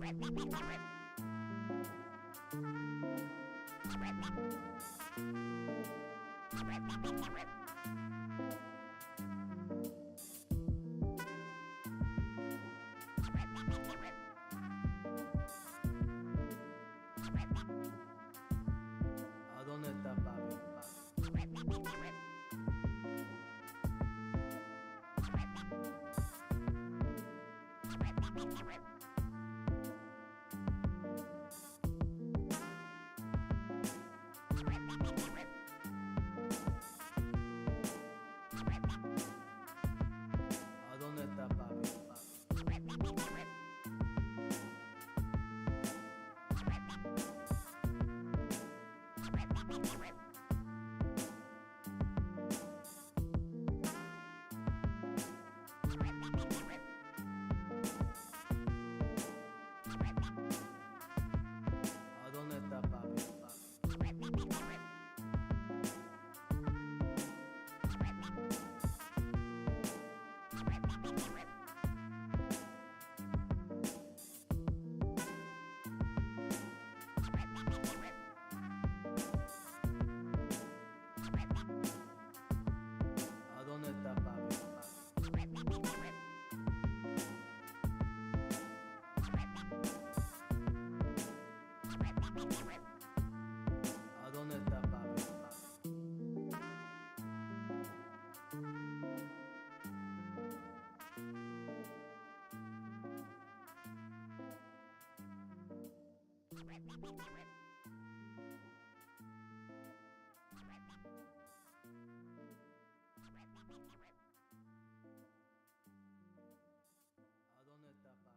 ¿A dónde está papi? ¿A dónde está papi? ¿A dónde está papi? ¿A dónde está papi? ¿A dónde está papi? ¿A dónde está papi?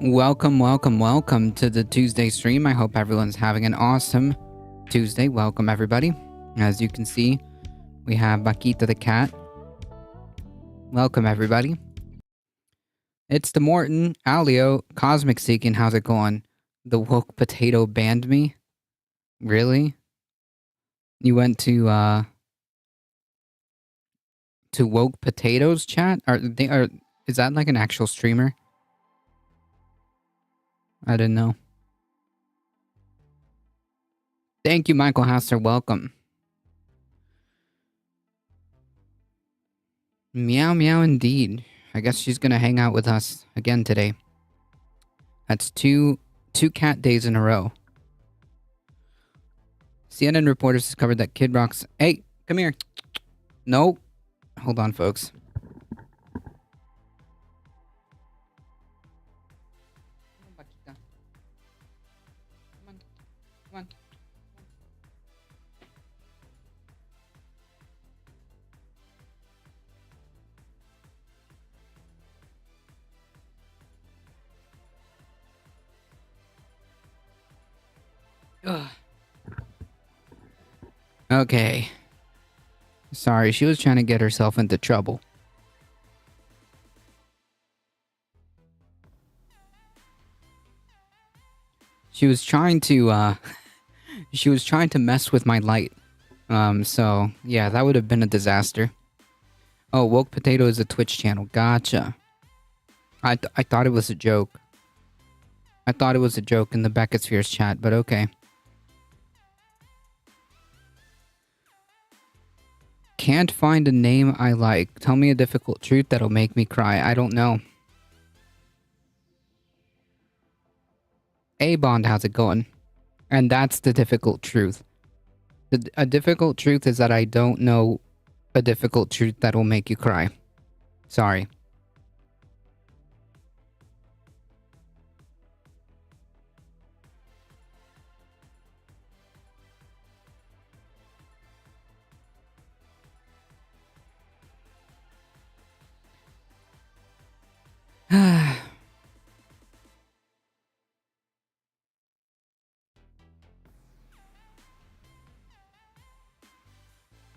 Welcome to the Tuesday stream. I hope everyone's having an awesome Tuesday. Welcome, everybody. As you can see, we have Bakita the cat. Welcome, everybody. It's the Morton, Alio, Cosmic Seeking. How's it going? The woke potato banned me? Really? You went to woke potatoes chat? Is that like an actual streamer? I didn't know. Thank you, Michael Hasser. Welcome. Meow meow indeed. I guess she's gonna hang out with us again today. That's two cat days in a row. CNN reporters discovered that Kid Rock's... Hey, come here. Nope. Hold on, folks. Come on, Paquita. Come on. Come on. Ugh. Okay. Sorry, she was trying to get herself into trouble. She was trying to, she was trying to mess with my light. So, yeah, that would have been a disaster. Oh, Woke Potato is a Twitch channel. Gotcha. I thought it was a joke. I thought it was a joke in the Beckett Spheres chat, but okay. Can't find a name I like. Tell me a difficult truth that'll make me cry. I don't know. A-Bond, how's it going? And that's the difficult truth. A difficult truth is that I don't know a difficult truth that will make you cry. Sorry.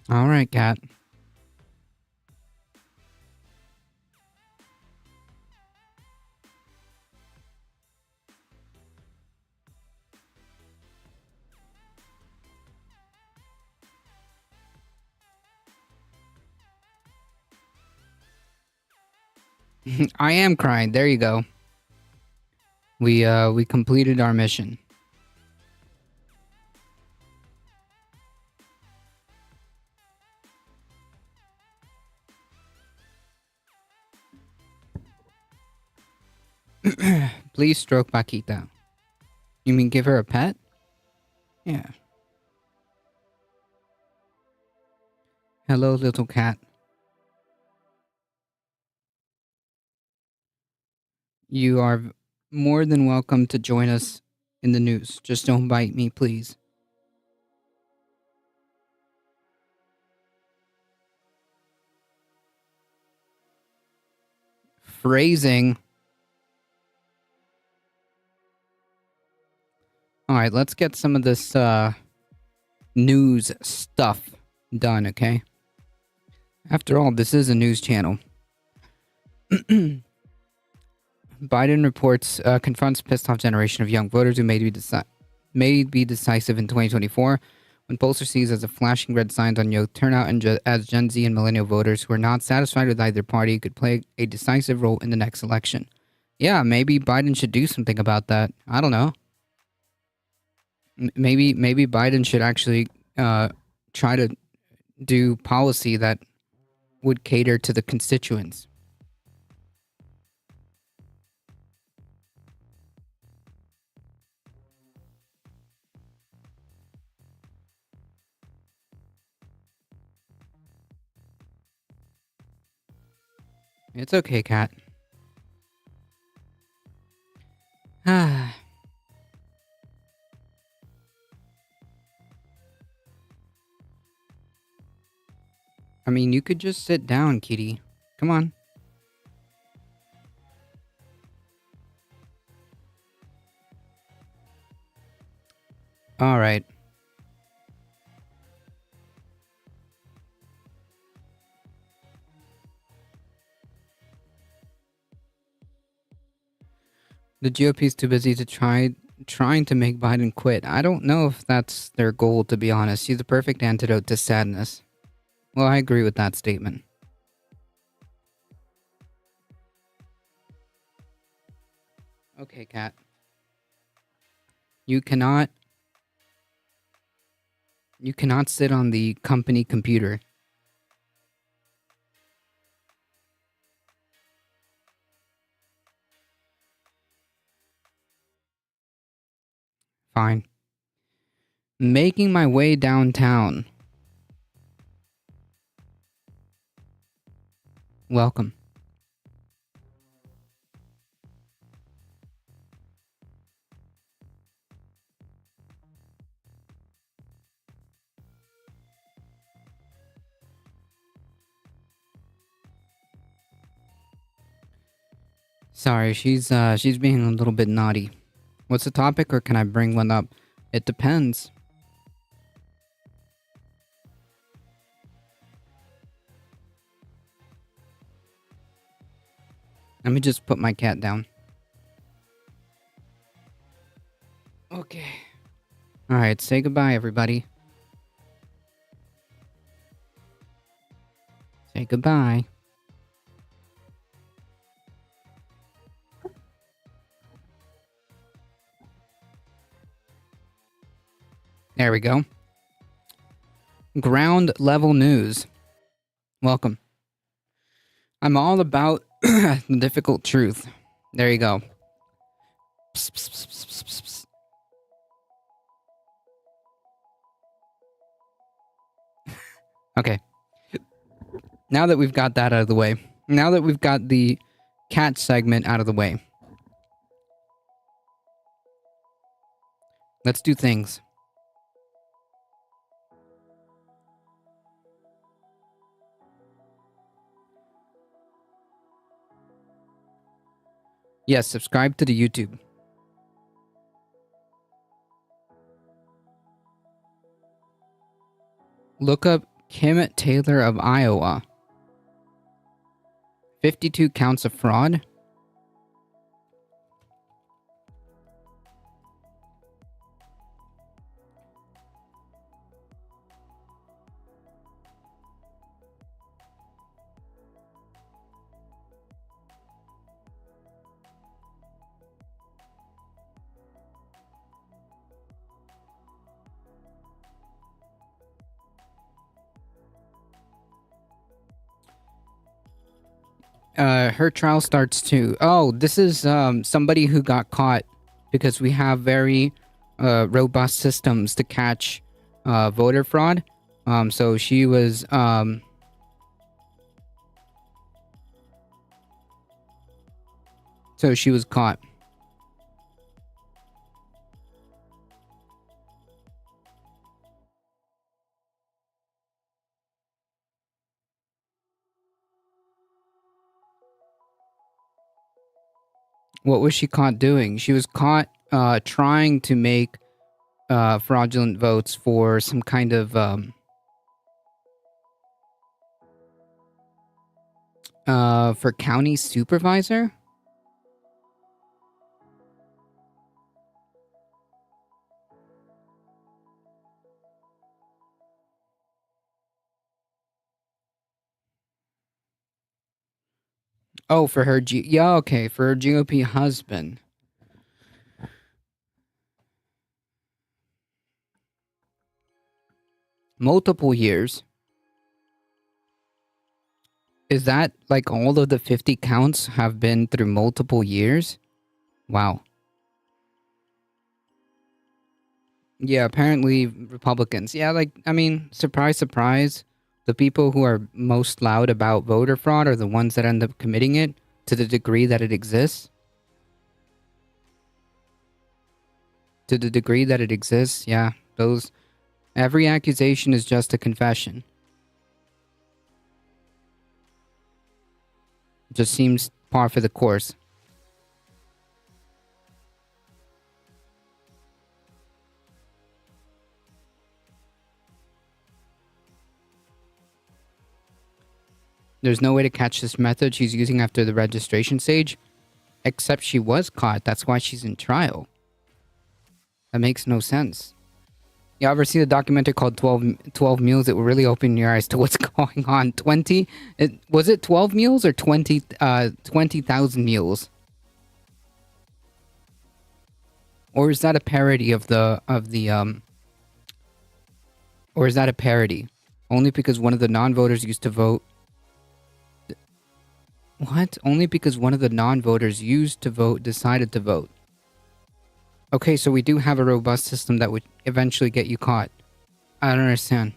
All right, cat. I am crying. There you go. We completed our mission. Please stroke Paquita. You mean give her a pet? Yeah. Hello, little cat. You are more than welcome to join us in the news. Just don't bite me, please. Phrasing. Alright, let's get some of this news stuff done, okay? After all, this is a news channel. Biden reports confronts pissed off generation of young voters who may be decisive in 2024 when pollster sees as a flashing red signs on youth turnout and as Gen Z and millennial voters who are not satisfied with either party could play a decisive role in the next election. Yeah, maybe Biden should do something about that. I don't know. Maybe Biden should actually try to do policy that would cater to the constituents. It's okay, cat. Ah. I mean, you could just sit down, kitty. Come on. All right. The GOP's too busy to trying to make Biden quit. I don't know if that's their goal, to be honest. He's the perfect antidote to sadness. Well, I agree with that statement. Okay, cat. You cannot sit on the company computer. Fine. Making my way downtown. Welcome. Sorry, she's being a little bit naughty. What's the topic, or can I bring one up? It depends. Let me just put my cat down. Okay. Alright, say goodbye, everybody. Say goodbye. There we go. Ground level news. Welcome. I'm all about the difficult truth. There you go. Psst, psst, psst, psst, psst, psst. Okay. Now that we've got that out of the way, now that we've got the cat segment out of the way, let's do things. Yes, subscribe to the YouTube. Look up Kim Taylor of Iowa. 52 counts of fraud. Her trial starts too. Oh, this is somebody who got caught because we have very robust systems to catch voter fraud. So she was caught. What was she caught doing? She was caught trying to make fraudulent votes for some kind of for county supervisor. Oh, for her yeah, okay, for her GOP husband. Multiple years. Is that like all of the 50 counts have been through multiple years? Wow. Yeah, apparently Republicans. Yeah, like, I mean, surprise, surprise. The people who are most loud about voter fraud are the ones that end up committing it to the degree that it exists. To the degree that it exists, yeah. Every accusation is just a confession. Just seems par for the course. There's no way to catch this method she's using after the registration stage. Except she was caught. That's why she's in trial. That makes no sense. You ever see the documentary called 12 Mules? It will really open your eyes to what's going on. Was it 12 mules or 20,000 mules? Or is that a parody or is that a parody? Only because one of the non-voters used to vote. What? Only because one of the non-voters used to vote decided to vote. Okay, so we do have a robust system that would eventually get you caught. I don't understand.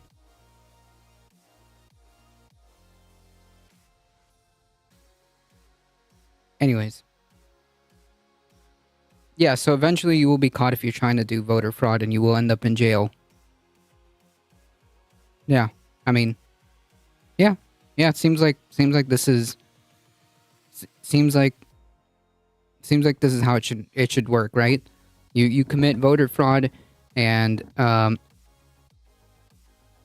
Anyways. Yeah, so eventually you will be caught if you're trying to do voter fraud and you will end up in jail. Yeah. I mean, yeah. Yeah, it seems like this is how it should work, right? You commit voter fraud and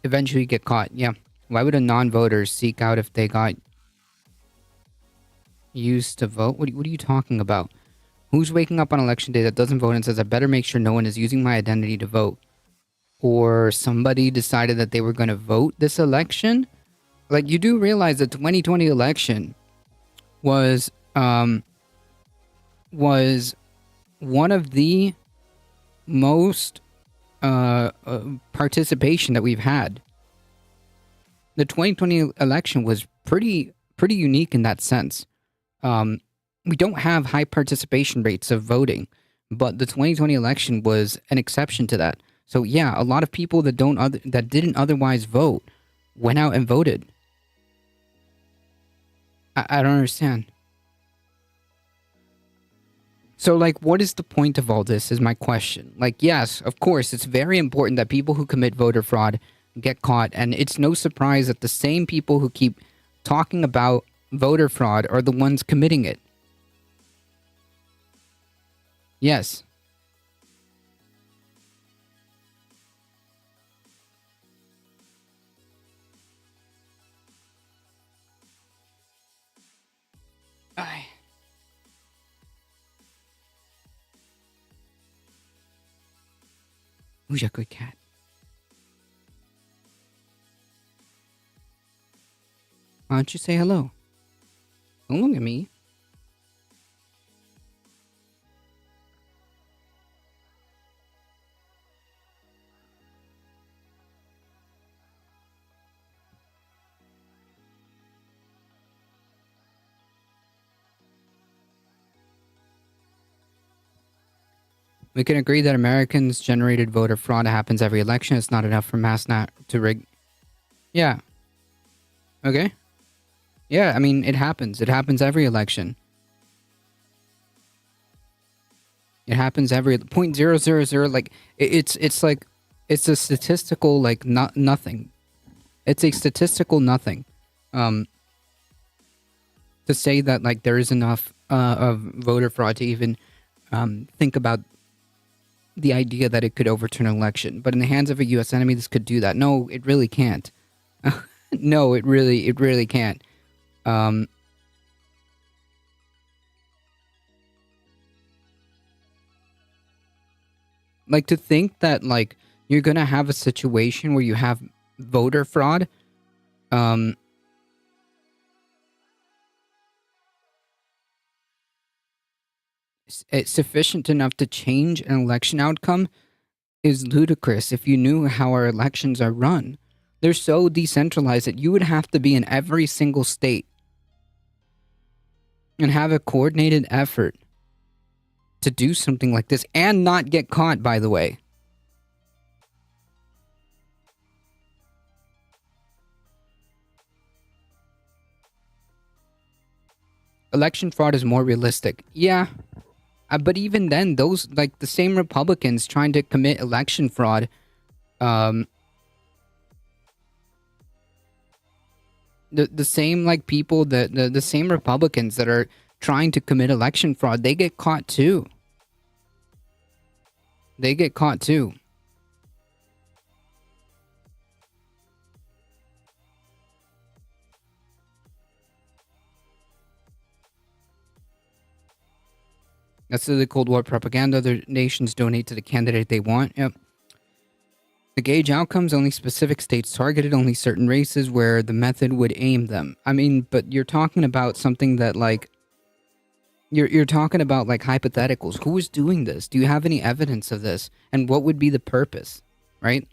eventually get caught. Yeah. Why would a non-voter seek out if they got used to vote? What are you talking about? Who's waking up on election day that doesn't vote and says, I better make sure no one is using my identity to vote? Or somebody decided that they were going to vote this election? Like, you do realize the 2020 election was one of the most participation that we've had. The 2020 election was pretty unique in that sense. We don't have high participation rates of voting, but the 2020 election was an exception to that. So yeah, a lot of people that didn't otherwise vote went out and voted. I don't understand. So, like, what is the point of all this is my question. Like, yes, of course, it's very important that people who commit voter fraud get caught. And it's no surprise that the same people who keep talking about voter fraud are the ones committing it. Yes. Ay. Who's a good cat? Why don't you say hello? Don't look at me. We can agree that Americans generated voter fraud happens every election. It's not enough for mass not to rig. Yeah. Okay. Yeah, I mean, it happens. It happens every election. It happens every 0.000. Like it's like it's a statistical like nothing. It's a statistical nothing. Um, to say that like there is enough of voter fraud to even think about the idea that it could overturn an election. But in the hands of a U.S. enemy, this could do that. No, it really can't. No, it really can't. Like to think that like you're gonna have a situation where you have voter fraud, um, it's sufficient enough to change an election outcome is ludicrous if you knew how our elections are run. They're so decentralized that you would have to be in every single state and have a coordinated effort to do something like this and not get caught, by the way. Election fraud is more realistic. Yeah. But even then, those, like, the same Republicans trying to commit election fraud, the same, like, people, the same Republicans that are trying to commit election fraud, they get caught too. They get caught too. That's the Cold War propaganda. Other nations donate to the candidate they want. Yep. The gauge outcomes, only specific states targeted, only certain races where the method would aim them. I mean, but you're talking about something that, like, you're talking about, like, hypotheticals. Who is doing this? Do you have any evidence of this? And what would be the purpose, right?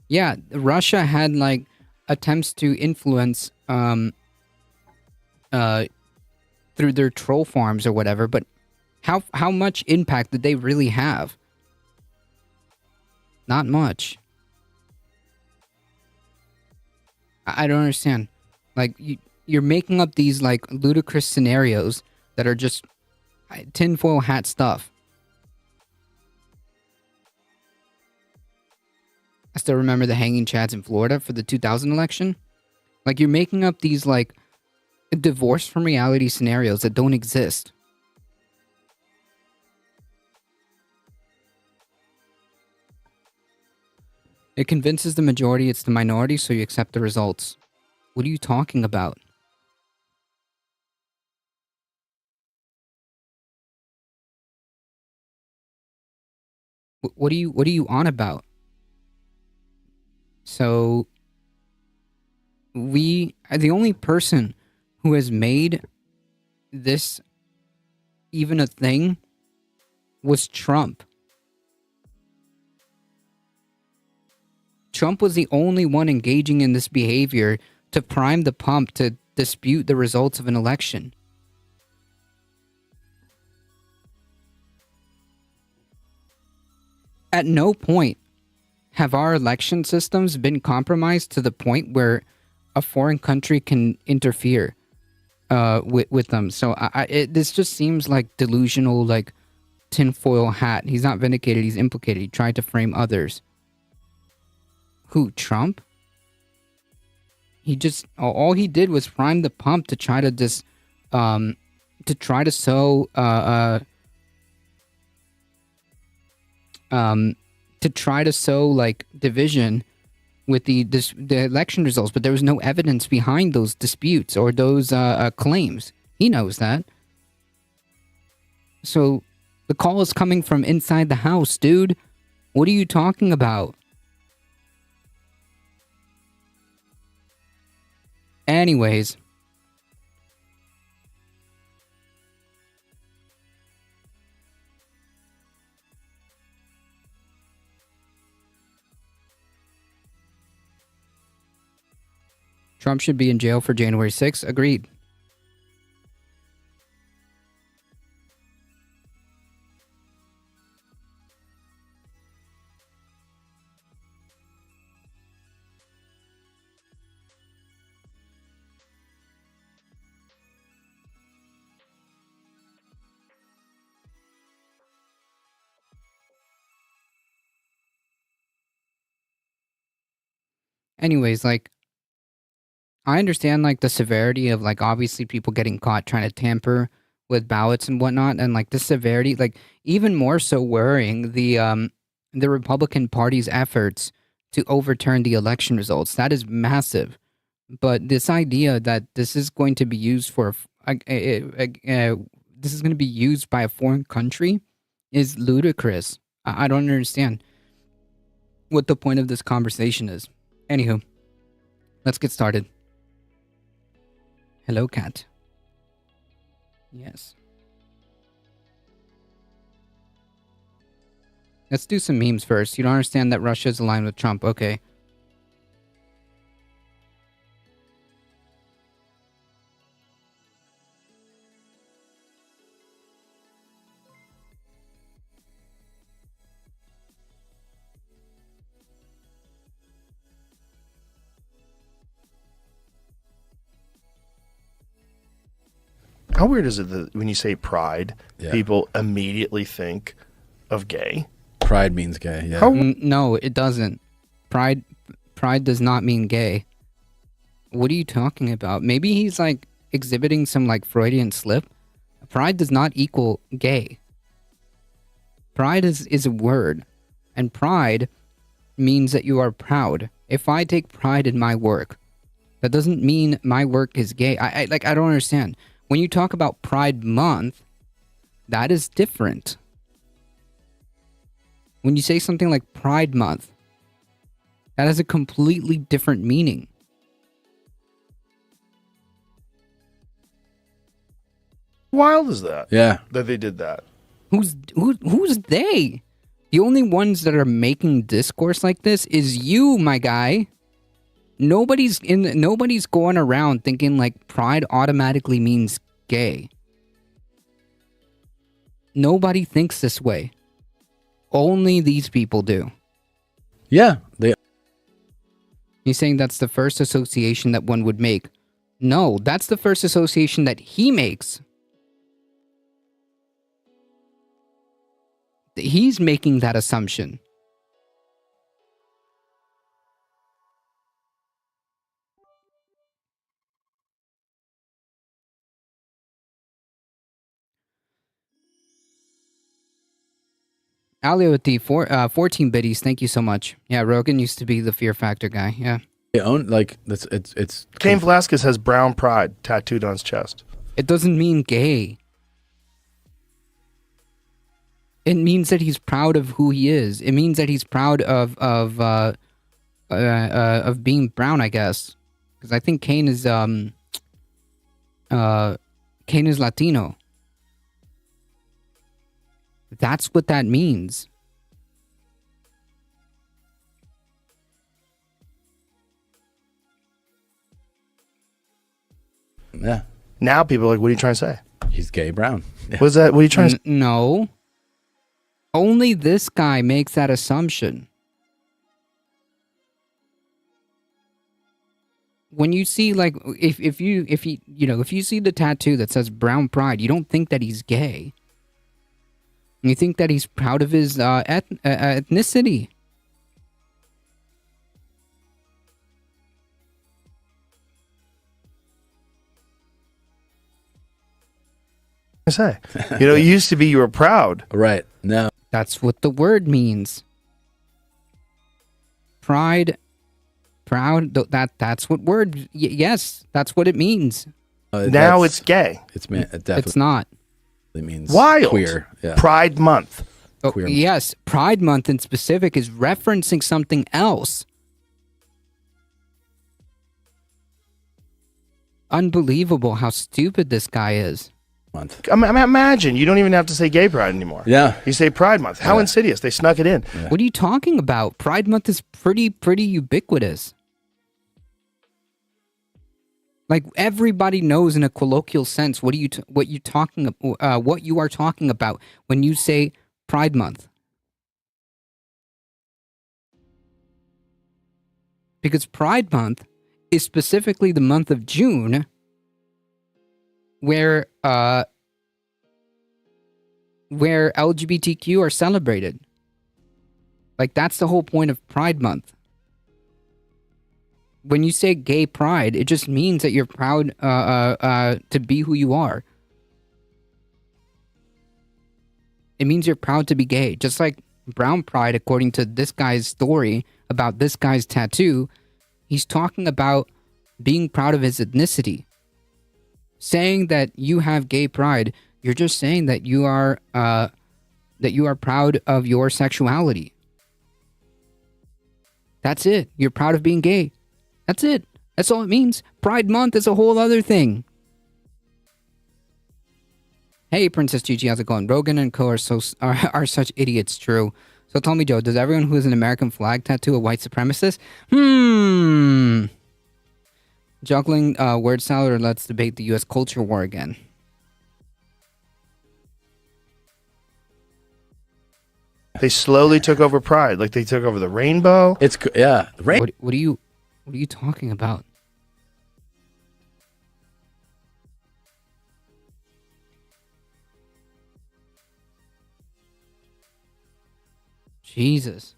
Yeah, Russia had, like, attempts to influence, through their troll farms or whatever, but how much impact did they really have? Not much. I don't understand. Like, you're making up these, like, ludicrous scenarios that are just tinfoil hat stuff. I still remember the hanging chads in Florida for the 2000 election. Like, you're making up these, like, divorced from reality scenarios that don't exist. It convinces the majority it's the minority, so you accept the results. What are you talking about? What are you on about? So, the only person who has made this even a thing was Trump. Trump was the only one engaging in this behavior to prime the pump to dispute the results of an election. At no point have our election systems been compromised to the point where a foreign country can interfere with them. So this just seems like delusional, like tinfoil hat. He's not vindicated, he's implicated. He tried to frame others. Who, Trump? He just, all he did was prime the pump to try to just, to try to sow, like division with the election results, but there was no evidence behind those disputes or those claims. He knows that. So the call is coming from inside the house, dude. What are you talking about? Anyways. Trump should be in jail for January 6th. Agreed. Anyways, like, I understand, like, the severity of, like, obviously people getting caught trying to tamper with ballots and whatnot, and, like, the severity, like, even more so worrying the Republican Party's efforts to overturn the election results. That is massive. But this idea that this is going to be used for, this is going to be used by a foreign country is ludicrous. I don't understand what the point of this conversation is. Anywho, let's get started. Hello, cat. Yes. Let's do some memes first. You don't understand that Russia is aligned with Trump. Okay. How weird is it that when you say pride, Yeah. people immediately think of gay? Pride means gay, yeah. How- No, it doesn't. Pride does not mean gay. What are you talking about? Maybe he's like exhibiting some like Freudian slip. Pride does not equal gay. Pride is a word, and pride means that you are proud. If I take pride in my work, that doesn't mean my work is gay. I don't understand. When you talk about Pride Month, that is different. When you say something like Pride Month, that has a completely different meaning. Wild is that? Yeah. That they did that. Who's they? The only ones that are making discourse like this is you, my guy. Nobody's going around thinking like pride automatically means gay. Nobody thinks this way. Only these people do. Yeah, He's saying that's the first association that one would make. No, that's the first association that he makes. He's making that assumption. Alio with the 14 biddies, thank you so much. Yeah, Rogan used to be the Fear Factor guy. Yeah. they own like that's it's Cain Velasquez has brown pride tattooed on his chest. It doesn't mean gay. It means that he's proud of who he is. It means that he's proud of being brown, I guess. Because I think Cain is Latino. That's what that means. Yeah, Now people are like, what are you trying to say? he's gay brown. Yeah. What's that? What are you trying to say? No. Only this guy makes that assumption. When you see, like, if you see the tattoo that says brown pride, you don't think that he's gay. You think that he's proud of his ethnicity. Say, you know, it used to be you were proud. Right. No. That's what the word means. Pride, proud. That's what word. Yes, that's what it means. Now it's gay. It definitely It's not. means Wild. queer. Yeah. Pride Month. Oh, Queer. yes, Pride Month in specific is referencing something else. Unbelievable how stupid this guy is. Month. Imagine you don't even have to say Gay Pride anymore. Yeah. You say Pride Month. How Yeah. insidious! They snuck it in. What are you talking about? Pride Month is pretty ubiquitous. Like everybody knows in a colloquial sense what you are talking about when you say Pride Month. Because Pride Month is specifically the month of June where LGBTQ are celebrated. Like that's the whole point of Pride Month. When you say gay pride, it just means that you're proud to be who you are. It means you're proud to be gay. Just like brown pride, according to this guy's story about this guy's tattoo, he's talking about being proud of his ethnicity. Saying that you have gay pride, you're just saying that you are proud of your sexuality. That's it. You're proud of being gay. That's it. That's all it means. Pride Month is a whole other thing. Hey, Princess Gigi, how's it going? Rogan and Co. are such idiots, true. So tell me, Joe, does everyone who has an American flag tattoo a white supremacist? Juggling word salad, or let's debate the U.S. culture war again. They slowly took over Pride, like they took over the rainbow. It's yeah. Right. What are you talking about? Jesus.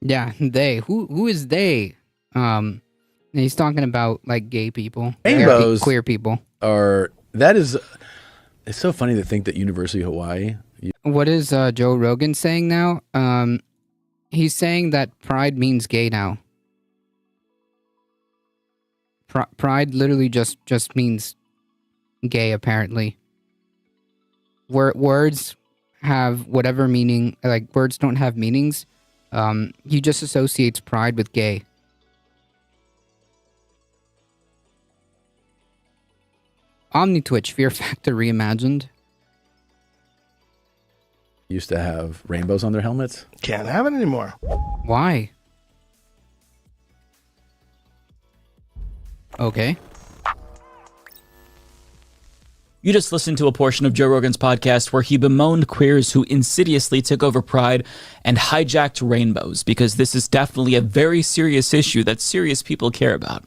Yeah, they. Who is they? And he's talking about like gay people, Rainbows. queer people. It's so funny to think that University of Hawaii. What is Joe Rogan saying now? He's saying that pride means gay now. Pride literally just means gay, apparently. Words have whatever meaning. Like words don't have meanings. He just associates pride with gay. Omni Twitch, Fear Factor reimagined. Used to have rainbows on their helmets. Can't have it anymore. Why? Okay. You just listened to a portion of Joe Rogan's podcast where he bemoaned queers who insidiously took over Pride and hijacked rainbows, because this is definitely a very serious issue that serious people care about.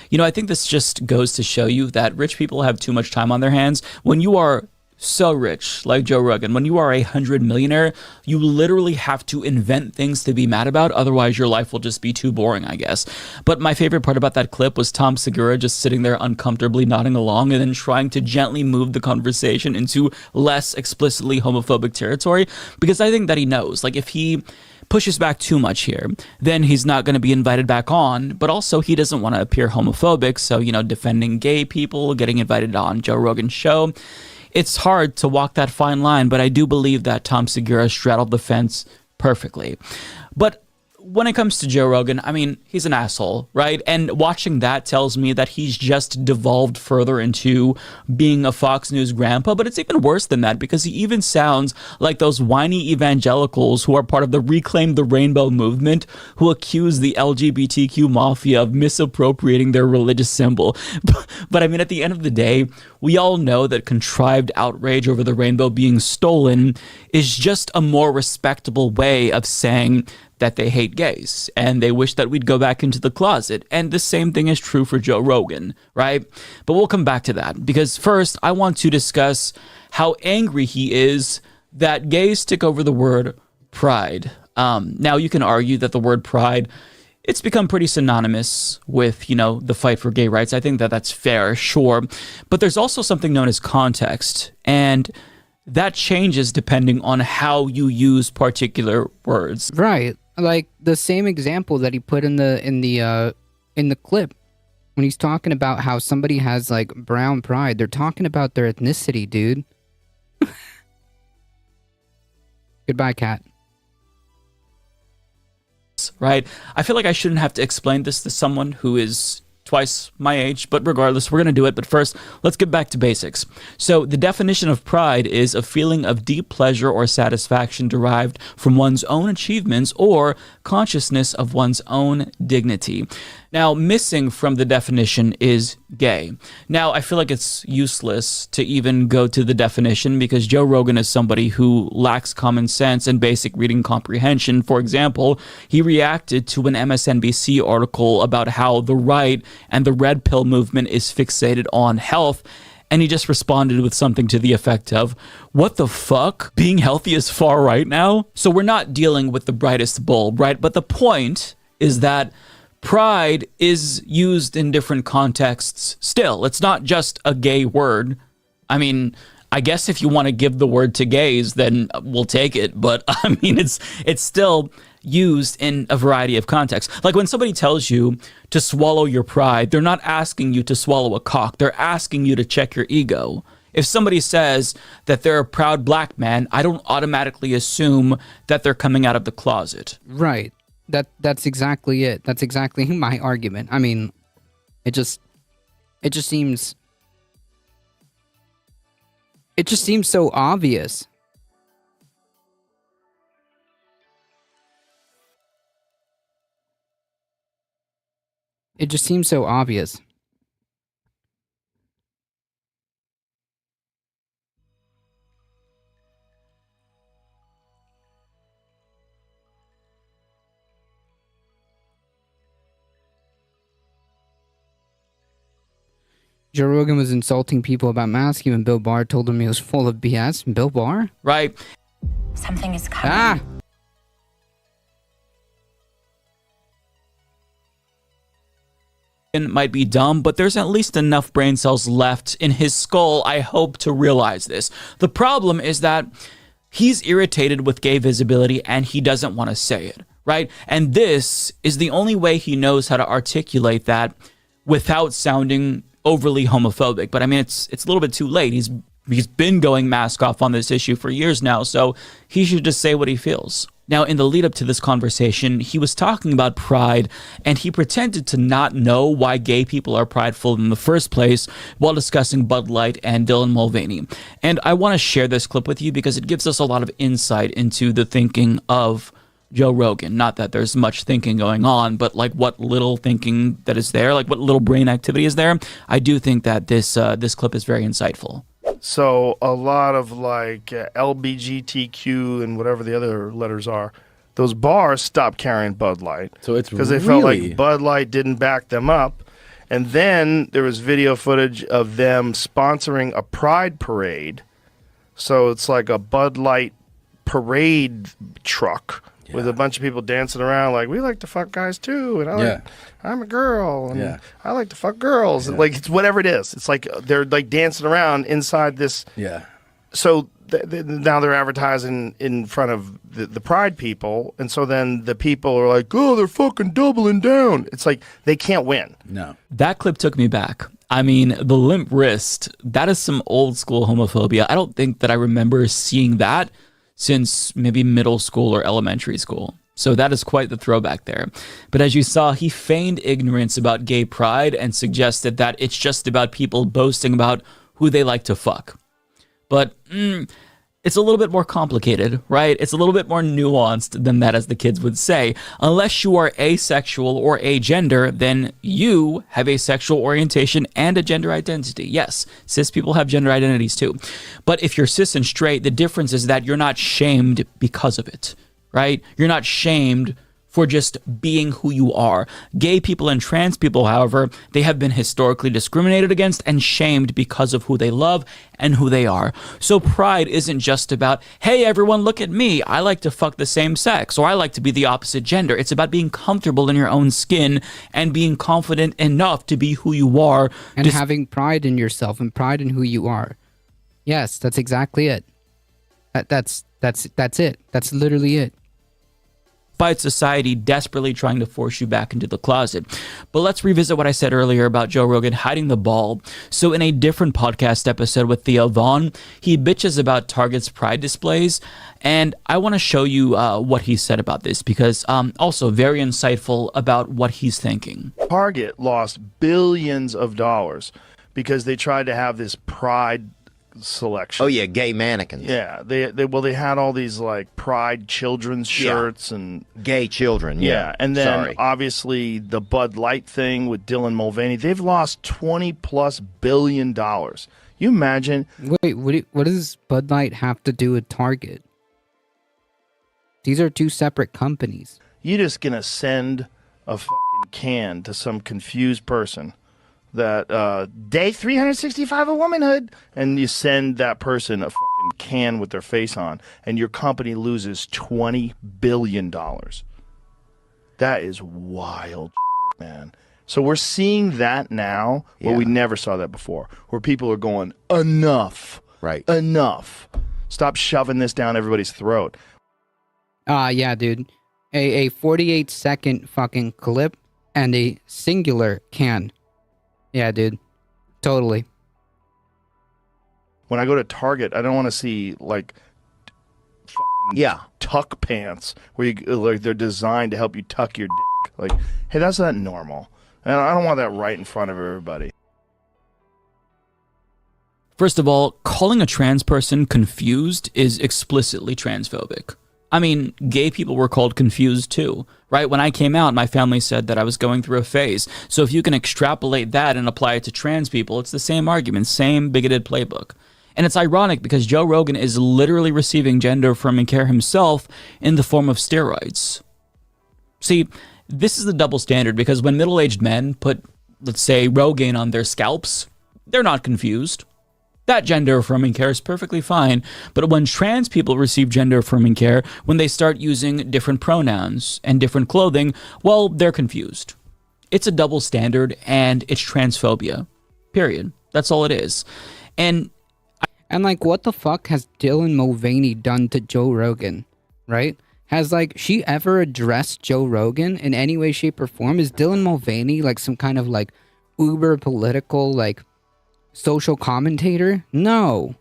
You know, I think this just goes to show you that rich people have too much time on their hands. When you are so rich, like Joe Rogan, when you are 100 millionaire, you literally have to invent things to be mad about. Otherwise, your life will just be too boring, I guess. But my favorite part about that clip was Tom Segura just sitting there uncomfortably nodding along and then trying to gently move the conversation into less explicitly homophobic territory, because I think that he knows, like, if he pushes back too much here, then he's not going to be invited back on. But also, he doesn't want to appear homophobic. So, you know, defending gay people, getting invited on Joe Rogan's show, it's hard to walk that fine line, but I do believe that Tom Segura straddled the fence perfectly. But when it comes to Joe Rogan, I mean, he's an asshole, right? And watching that tells me that he's just devolved further into being a Fox News grandpa. But it's even worse than that, because he even sounds like those whiny evangelicals who are part of the Reclaim the Rainbow movement, who accuse the LGBTQ mafia of misappropriating their religious symbol. But I mean, at the end of the day, we all know that contrived outrage over the rainbow being stolen is just a more respectable way of saying that they hate gays and they wish that we'd go back into the closet. And the same thing is true for Joe Rogan, right? But we'll come back to that, because first I want to discuss how angry he is that gays took over the word pride. Now, you can argue that the word pride, it's become pretty synonymous with, you know, the fight for gay rights. I think that that's fair, sure. But there's also something known as context, and that changes depending on how you use particular words. Right. Like the same example that he put in the clip when he's talking about how somebody has like brown pride. They're talking about their ethnicity, dude. Goodbye, cat. Right? I feel like I shouldn't have to explain this to someone who is twice my age, but regardless, we're going to do it. But first, let's get back to basics. So the definition of pride is a feeling of deep pleasure or satisfaction derived from one's own achievements or consciousness of one's own dignity. Now, missing from the definition is gay. Now, I feel like it's useless to even go to the definition, because Joe Rogan is somebody who lacks common sense and basic reading comprehension. For example, he reacted to an MSNBC article about how the right and the red pill movement is fixated on health, and he just responded with something to the effect of, "What the fuck? Being healthy is far right now?" So we're not dealing with the brightest bulb, right? But the point is that pride is used in different contexts still. It's not just a gay word. I mean, I guess if you want to give the word to gays, then we'll take it. But I mean, it's still used in a variety of contexts. Like when somebody tells you to swallow your pride, they're not asking you to swallow a cock. They're asking you to check your ego. If somebody says that they're a proud black man, I don't automatically assume that they're coming out of the closet. Right. That's exactly it. That's exactly my argument. I mean, it just seems so obvious. It just seems so obvious. Joe Rogan was insulting people about masking when Bill Barr told him he was full of BS. Bill Barr? Right. Something is coming. Ah! Might be dumb, but there's at least enough brain cells left in his skull, I hope, to realize this. The problem is that he's irritated with gay visibility and he doesn't want to say it, right? And this is the only way he knows how to articulate that without sounding overly homophobic. But I mean, it's a little bit too late. He's been going mask off on this issue for years now, so he should just say what he feels. Now, in the lead up to this conversation, he was talking about pride, and he pretended to not know why gay people are prideful in the first place while discussing Bud Light and Dylan Mulvaney. And I want to share this clip with you because it gives us a lot of insight into the thinking of Joe Rogan. Not that there's much thinking going on, but like what little thinking that is there, like what little brain activity is there. I do think that this clip is very insightful. So a lot of like LBGTQ and whatever the other letters are, those bars stopped carrying Bud Light. So it's because they felt like Bud Light didn't back them up. And then there was video footage of them sponsoring a pride parade. So it's like a Bud Light parade truck with a bunch of people dancing around like, we like to fuck guys too, and I'm a girl, and I like to fuck girls. Like, it's whatever it is. It's like they're like dancing around inside this. Yeah. So now they're advertising in front of the pride people, and so then the people are like, oh, they're fucking doubling down. It's like they can't win. No. That clip took me back. I mean, the limp wrist, that is some old school homophobia. I don't think that I remember seeing that since maybe middle school or elementary school. So that is quite the throwback there. But as you saw, he feigned ignorance about gay pride and suggested that it's just about people boasting about who they like to fuck. But it's a little bit more complicated, right? It's a little bit more nuanced than that, as the kids would say. Unless you are asexual or agender, then you have a sexual orientation and a gender identity. Yes, cis people have gender identities too. But if you're cis and straight, the difference is that you're not shamed because of it, right? You're not shamed for just being who you are. Gay people and trans people, however, they have been historically discriminated against and shamed because of who they love and who they are. So pride isn't just about, hey, everyone, look at me. I like to fuck the same sex, or I like to be the opposite gender. It's about being comfortable in your own skin and being confident enough to be who you are. And having pride in yourself and pride in who you are. Yes, that's exactly it. That's it. That's literally it. Despite society desperately trying to force you back into the closet. But let's revisit what I said earlier about Joe Rogan hiding the ball. So in a different podcast episode with Theo Vaughn, he bitches about Target's pride displays, and I want to show you what he said about this, because also very insightful about what he's thinking. Target lost billions of dollars because they tried to have this pride selection. Oh yeah, gay mannequins. Yeah, they had all these like pride children's shirts and gay children. Yeah, and then obviously the Bud Light thing with Dylan Mulvaney. They've lost $20+ billion. You imagine? Wait, what does Bud Light have to do with Target? These are two separate companies. You're just gonna send a fucking can to some confused person that day 365 of womanhood, and you send that person a fucking can with their face on, and your company loses $20 billion. That is wild, man. So we're seeing that now where we never saw that before, where people are going, enough, right? Enough. Stop shoving this down everybody's throat. Yeah, dude. A 48-second fucking clip and a singular can. Yeah, dude. Totally. When I go to Target, I don't want to see like fucking tuck pants where you like they're designed to help you tuck your dick. Like, hey, that's not normal. And I don't want that right in front of everybody. First of all, calling a trans person confused is explicitly transphobic. I mean, gay people were called confused too, right? When I came out, my family said that I was going through a phase. So if you can extrapolate that and apply it to trans people, it's the same argument, same bigoted playbook. And it's ironic because Joe Rogan is literally receiving gender-affirming care himself in the form of steroids. See, this is the double standard because when middle-aged men put, let's say, Rogaine on their scalps, they're not confused. That gender-affirming care is perfectly fine, but when trans people receive gender-affirming care, when they start using different pronouns and different clothing, well, they're confused. It's a double standard, and it's transphobia. Period. That's all it is. And like, what the fuck has Dylan Mulvaney done to Joe Rogan, right? Has, like, she ever addressed Joe Rogan in any way, shape, or form? Is Dylan Mulvaney, like, some kind of, like, uber political, like, social commentator? No.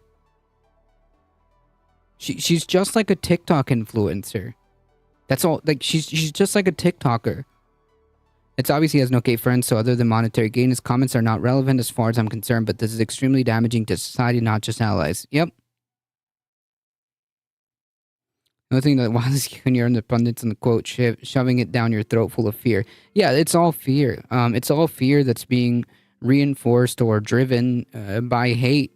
She's just like a TikTok influencer. That's all. Like she's just like a TikToker. It's obvious he has no gay friends, so other than monetary gain, his comments are not relevant as far as I'm concerned, but this is extremely damaging to society, not just allies. Yep. Another thing that Wiley's Jr. and the pundits in the quote, shoving it down your throat full of fear. Yeah, it's all fear. It's all fear that's being reinforced or driven by hate.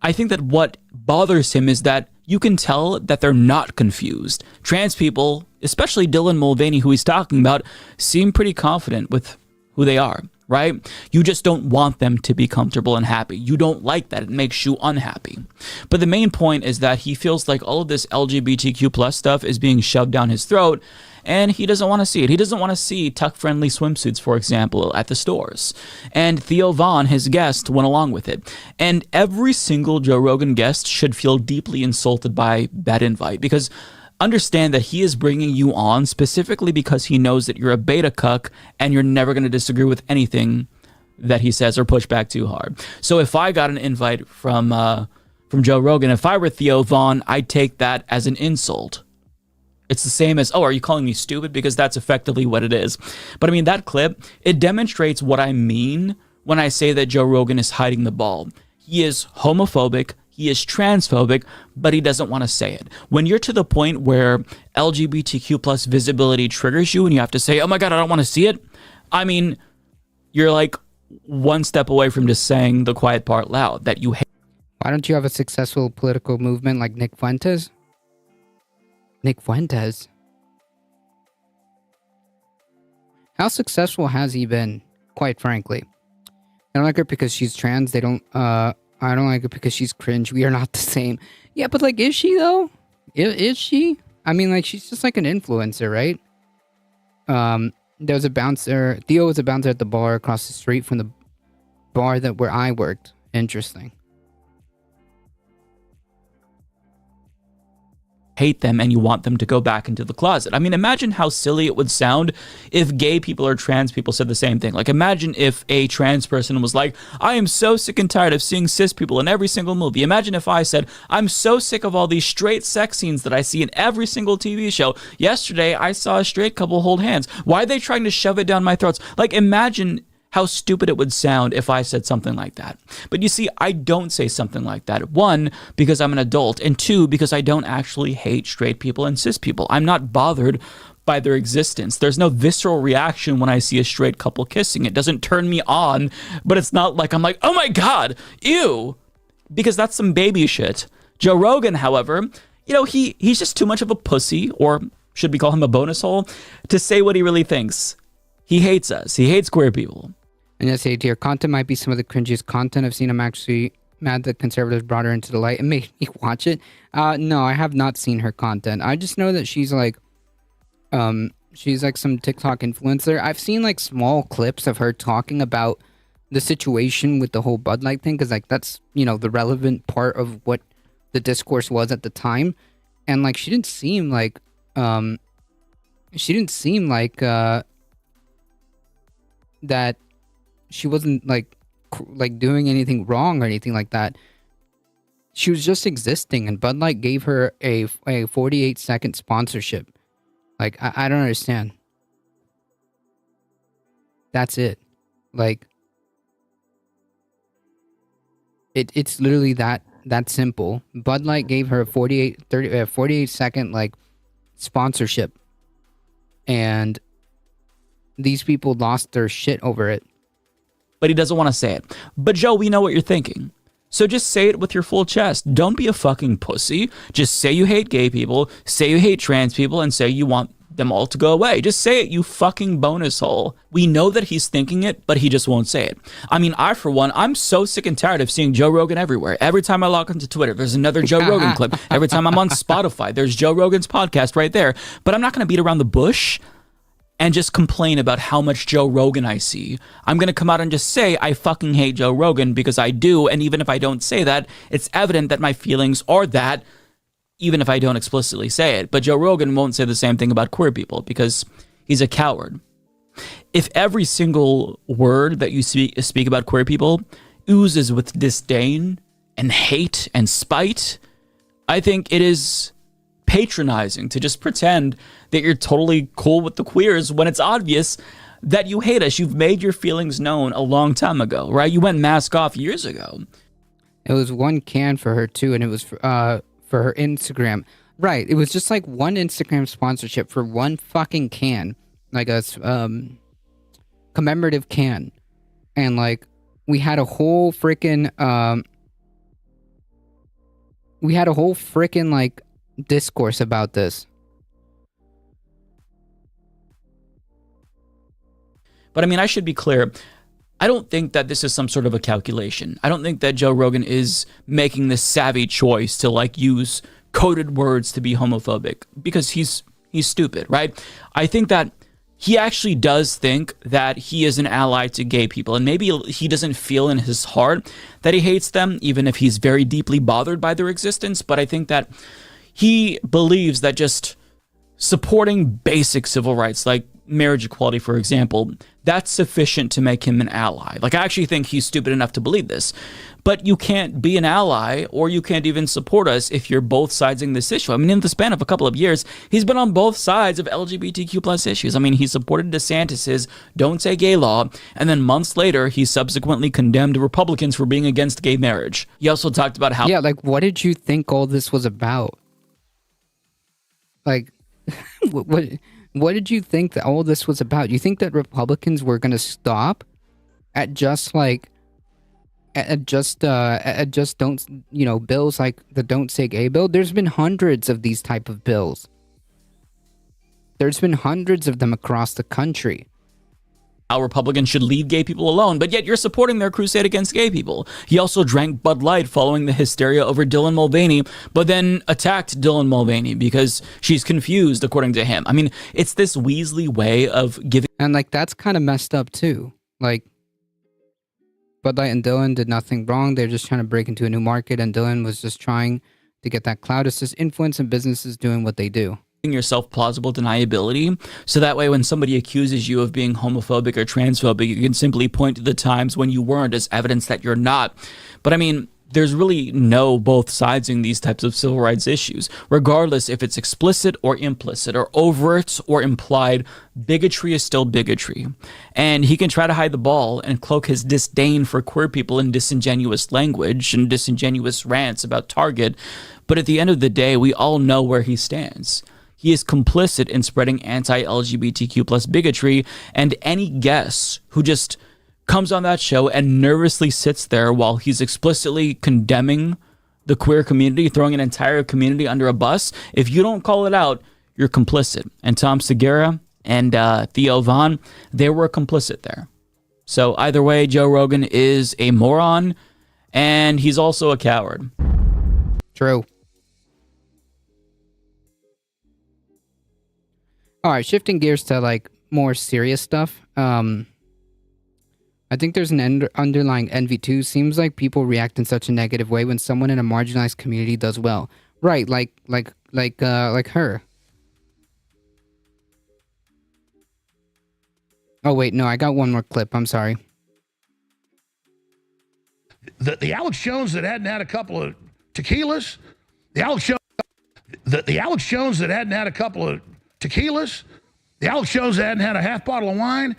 I think that what bothers him is that you can tell that they're not confused. Trans people, especially Dylan Mulvaney, who he's talking about, seem pretty confident with who they are, right? You just don't want them to be comfortable and happy. You don't like that. It makes you unhappy. But the main point is that he feels like all of this LGBTQ plus stuff is being shoved down his throat, and he doesn't want to see it. He doesn't want to see tuck-friendly swimsuits, for example, at the stores. And Theo Von, his guest, went along with it. And every single Joe Rogan guest should feel deeply insulted by that invite, because understand that he is bringing you on specifically because he knows that you're a beta cuck and you're never going to disagree with anything that he says or push back too hard. So if I got an invite from Joe Rogan, if I were Theo Von, I'd take that as an insult. It's the same as, oh, are you calling me stupid? Because that's effectively what it is. But I mean, that clip, it demonstrates what I mean when I say that Joe Rogan is hiding the ball. He is homophobic, he is transphobic, but he doesn't want to say it. When you're to the point where LGBTQ plus visibility triggers you and you have to say, oh my God, I don't want to see it. I mean, you're like one step away from just saying the quiet part loud that you hate. Why don't you have a successful political movement like Nick Fuentes? Nick Fuentes? How successful has he been, quite frankly? I don't like her because she's trans. I don't like her because she's cringe. We are not the same. Yeah, but like, is she though? Is she? I mean, like, she's just like an influencer, right? There was a bouncer. Theo was a bouncer at the bar across the street from the bar where I worked. Interesting. Hate them and you want them to go back into the closet. I mean, imagine how silly it would sound if gay people or trans people said the same thing. Like, imagine if a trans person was like, I am so sick and tired of seeing cis people in every single movie. Imagine if I said, I'm so sick of all these straight sex scenes that I see in every single TV show. Yesterday, I saw a straight couple hold hands. Why are they trying to shove it down my throats? Like, imagine how stupid it would sound if I said something like that. But you see, I don't say something like that. One, because I'm an adult, and two, because I don't actually hate straight people and cis people. I'm not bothered by their existence. There's no visceral reaction when I see a straight couple kissing. It doesn't turn me on, but it's not like I'm like, oh my God, ew, because that's some baby shit. Joe Rogan, however, you know, he's just too much of a pussy, or should we call him a bonus hole, to say what he really thinks. He hates us. He hates queer people. And yes, hey, dear, content might be some of the cringiest content I've seen. I'm actually mad that conservatives brought her into the light and made me watch it. No, I have not seen her content. I just know that she's like some TikTok influencer. I've seen like small clips of her talking about the situation with the whole Bud Light thing, because like that's, you know, the relevant part of what the discourse was at the time. And like she didn't seem like that she wasn't like doing anything wrong or anything like that. She was just existing, and Bud Light gave her a 48-second sponsorship. Like, I don't understand. That's it. Like, it's literally that simple. Bud Light gave her a 48-second like sponsorship, and these people lost their shit over it. But he doesn't want to say it. But Joe, we know what you're thinking. So just say it with your full chest. Don't be a fucking pussy. Just say you hate gay people, say you hate trans people, and say you want them all to go away. Just say it, you fucking bonus hole. We know that he's thinking it, but he just won't say it. I mean, I, for one, I'm so sick and tired of seeing Joe Rogan everywhere. Every time I log onto Twitter, there's another Joe Rogan clip. Every time I'm on Spotify, there's Joe Rogan's podcast right there. But I'm not going to beat around the bush and just complain about how much Joe Rogan I see. I'm going to come out and just say I fucking hate Joe Rogan, because I do, and even if I don't say that, it's evident that my feelings are that, even if I don't explicitly say it. But Joe Rogan won't say the same thing about queer people, because he's a coward. If every single word that you speak about queer people oozes with disdain and hate and spite, I think it is patronizing to just pretend that you're totally cool with the queers when it's obvious that you hate us. You've made your feelings known a long time ago, right? You went mask off years ago. It was one can for her too, and it was for her Instagram. Right. It was just like one Instagram sponsorship for one fucking can, like a commemorative can, and like we had a whole freaking like discourse about this. But I mean, I should be clear. I don't think that this is some sort of a calculation. I don't think that Joe Rogan is making this savvy choice to like use coded words to be homophobic because he's stupid, right? I think that he actually does think that he is an ally to gay people, and maybe he doesn't feel in his heart that he hates them, even if he's very deeply bothered by their existence. But I think that he believes that just supporting basic civil rights, like marriage equality, for example, that's sufficient to make him an ally. Like, I actually think he's stupid enough to believe this. But you can't be an ally, or you can't even support us if you're both sides in this issue. I mean, in the span of a couple of years, he's been on both sides of LGBTQ plus issues. I mean, he supported DeSantis's Don't Say Gay law, and then months later, he subsequently condemned Republicans for being against gay marriage. He also talked about how... Yeah, like, what did you think all this was about? Like, what did you think that all this was about? You think that Republicans were going to stop at just like... just don't, you know, bills like the Don't Say Gay bill? There's been hundreds of these type of bills. There's been hundreds of them across the country. How Republicans should leave gay people alone, but yet you're supporting their crusade against gay people. He also drank Bud Light following the hysteria over Dylan Mulvaney, but then attacked Dylan Mulvaney because she's confused, according to him. I mean, it's this Weasley way of giving... And like, that's kind of messed up too. Like, Bud Light and Dylan did nothing wrong. They're just trying to break into a new market, and Dylan was just trying to get that clout assist influence and businesses doing what they do. Yourself plausible deniability, so that way when somebody accuses you of being homophobic or transphobic, you can simply point to the times when you weren't as evidence that you're not. But I mean, there's really no both sides in these types of civil rights issues. Regardless if it's explicit or implicit or overt or implied, bigotry is still bigotry. And he can try to hide the ball and cloak his disdain for queer people in disingenuous language and disingenuous rants about Target. But at the end of the day, we all know where he stands. He is complicit in spreading anti-LGBTQ plus bigotry, and any guest who just comes on that show and nervously sits there while he's explicitly condemning the queer community, throwing an entire community under a bus, if you don't call it out, you're complicit. And Tom Segura and Theo Von, they were complicit there. So either way, Joe Rogan is a moron, and he's also a coward. True. All right, shifting gears to like more serious stuff. I think there's an underlying envy too. Seems like people react in such a negative way when someone in a marginalized community does well. Right, like her. Oh wait, no, I got one more clip. I'm sorry. The Alex Jones that hadn't had a couple of tequilas, the Alex Jones that hadn't had a couple of tequilas, the Alex Jones that hadn't had a half bottle of wine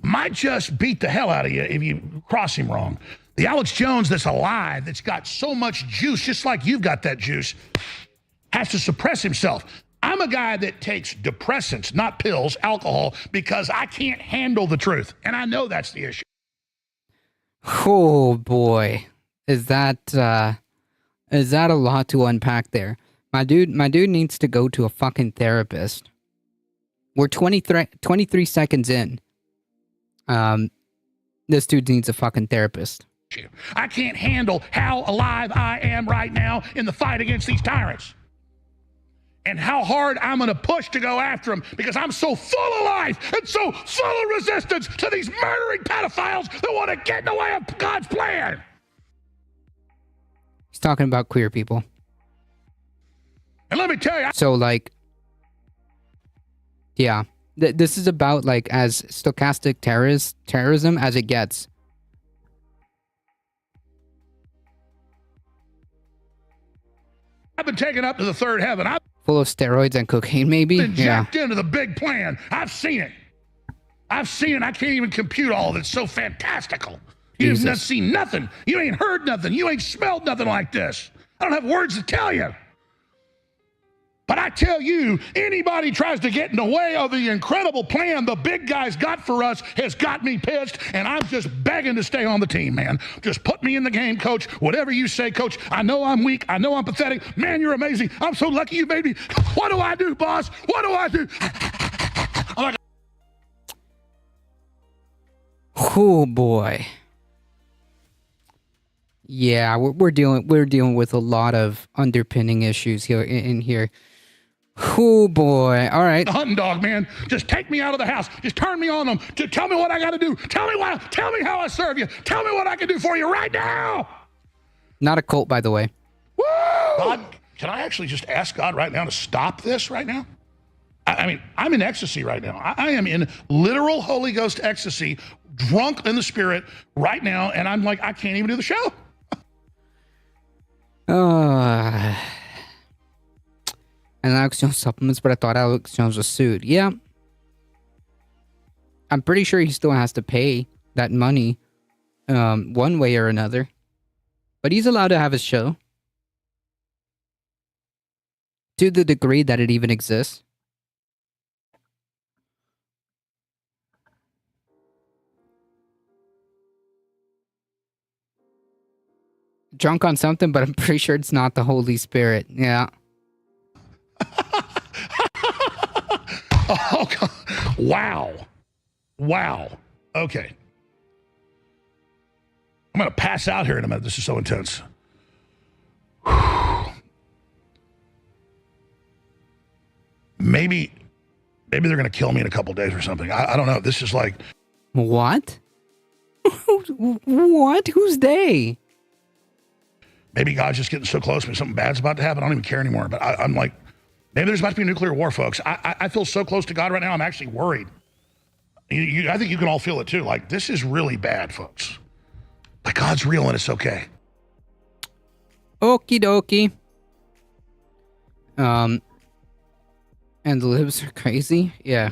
might just beat the hell out of you if you cross him wrong. The Alex Jones that's alive, that's got so much juice, just like you've got that juice, has to suppress himself. I'm a guy that takes depressants, not pills, alcohol, because I can't handle the truth. And I know that's the issue. Oh boy. Is that a lot to unpack there? My dude needs to go to a fucking therapist. We're 23 seconds in. This dude needs a fucking therapist. I can't handle how alive I am right now in the fight against these tyrants. And how hard I'm going to push to go after them because I'm so full of life and so full of resistance to these murdering pedophiles that want to get in the way of God's plan. He's talking about queer people. And let me tell you... So, like... Yeah. This is about, like, as stochastic terrorism as it gets. I've been taken up to the third heaven. Full of steroids and cocaine, maybe? Been Yeah. jacked into the big plan. I've seen it. I've seen it. I can't even compute all of it. It's so fantastical. You Jesus. haven't seen nothing. You ain't heard nothing. You ain't smelled nothing like this. I don't have words to tell you. But I tell you, anybody tries to get in the way of the incredible plan the big guys got for us has got me pissed, and I'm just begging to stay on the team, man. Just put me in the game, coach. Whatever you say, coach. I know I'm weak. I know I'm pathetic. Man, you're amazing. I'm so lucky you made me. What do I do, boss? What do I do? I'm like, Oh boy. Yeah, we're dealing with a lot of underpinning issues here in here. Oh boy. All right. the hunting dog, man. Just take me out of the house. Just turn me on them. Just tell me what I got to do. Tell me how I serve you. Tell me what I can do for you right now. Not a cult, by the way. Woo! God, can I actually just ask God right now to stop this right now? I mean, I'm in ecstasy right now. I am in literal Holy Ghost ecstasy, drunk in the spirit right now, and I'm like, I can't even do the show. And Alex Jones supplements, but I thought Alex Jones was sued. Yeah. I'm pretty sure he still has to pay that money one way or another. But he's allowed to have his show. To the degree that it even exists. Drunk on something, but I'm pretty sure it's not the Holy Spirit. Yeah. Oh, God. Wow. Okay. I'm going to pass out here in a minute. This is so intense. Maybe they're going to kill me in a couple days or something. I don't know. This is like... What? What? Who's they? Maybe God's just getting so close to me. Something bad's about to happen. I don't even care anymore. But I'm like, maybe there's about to be a nuclear war, folks. I feel so close to God right now. I'm actually worried. I think you can all feel it too. Like, this is really bad, folks. Like, God's real and it's okay. Okie dokie. And the libs are crazy. Yeah.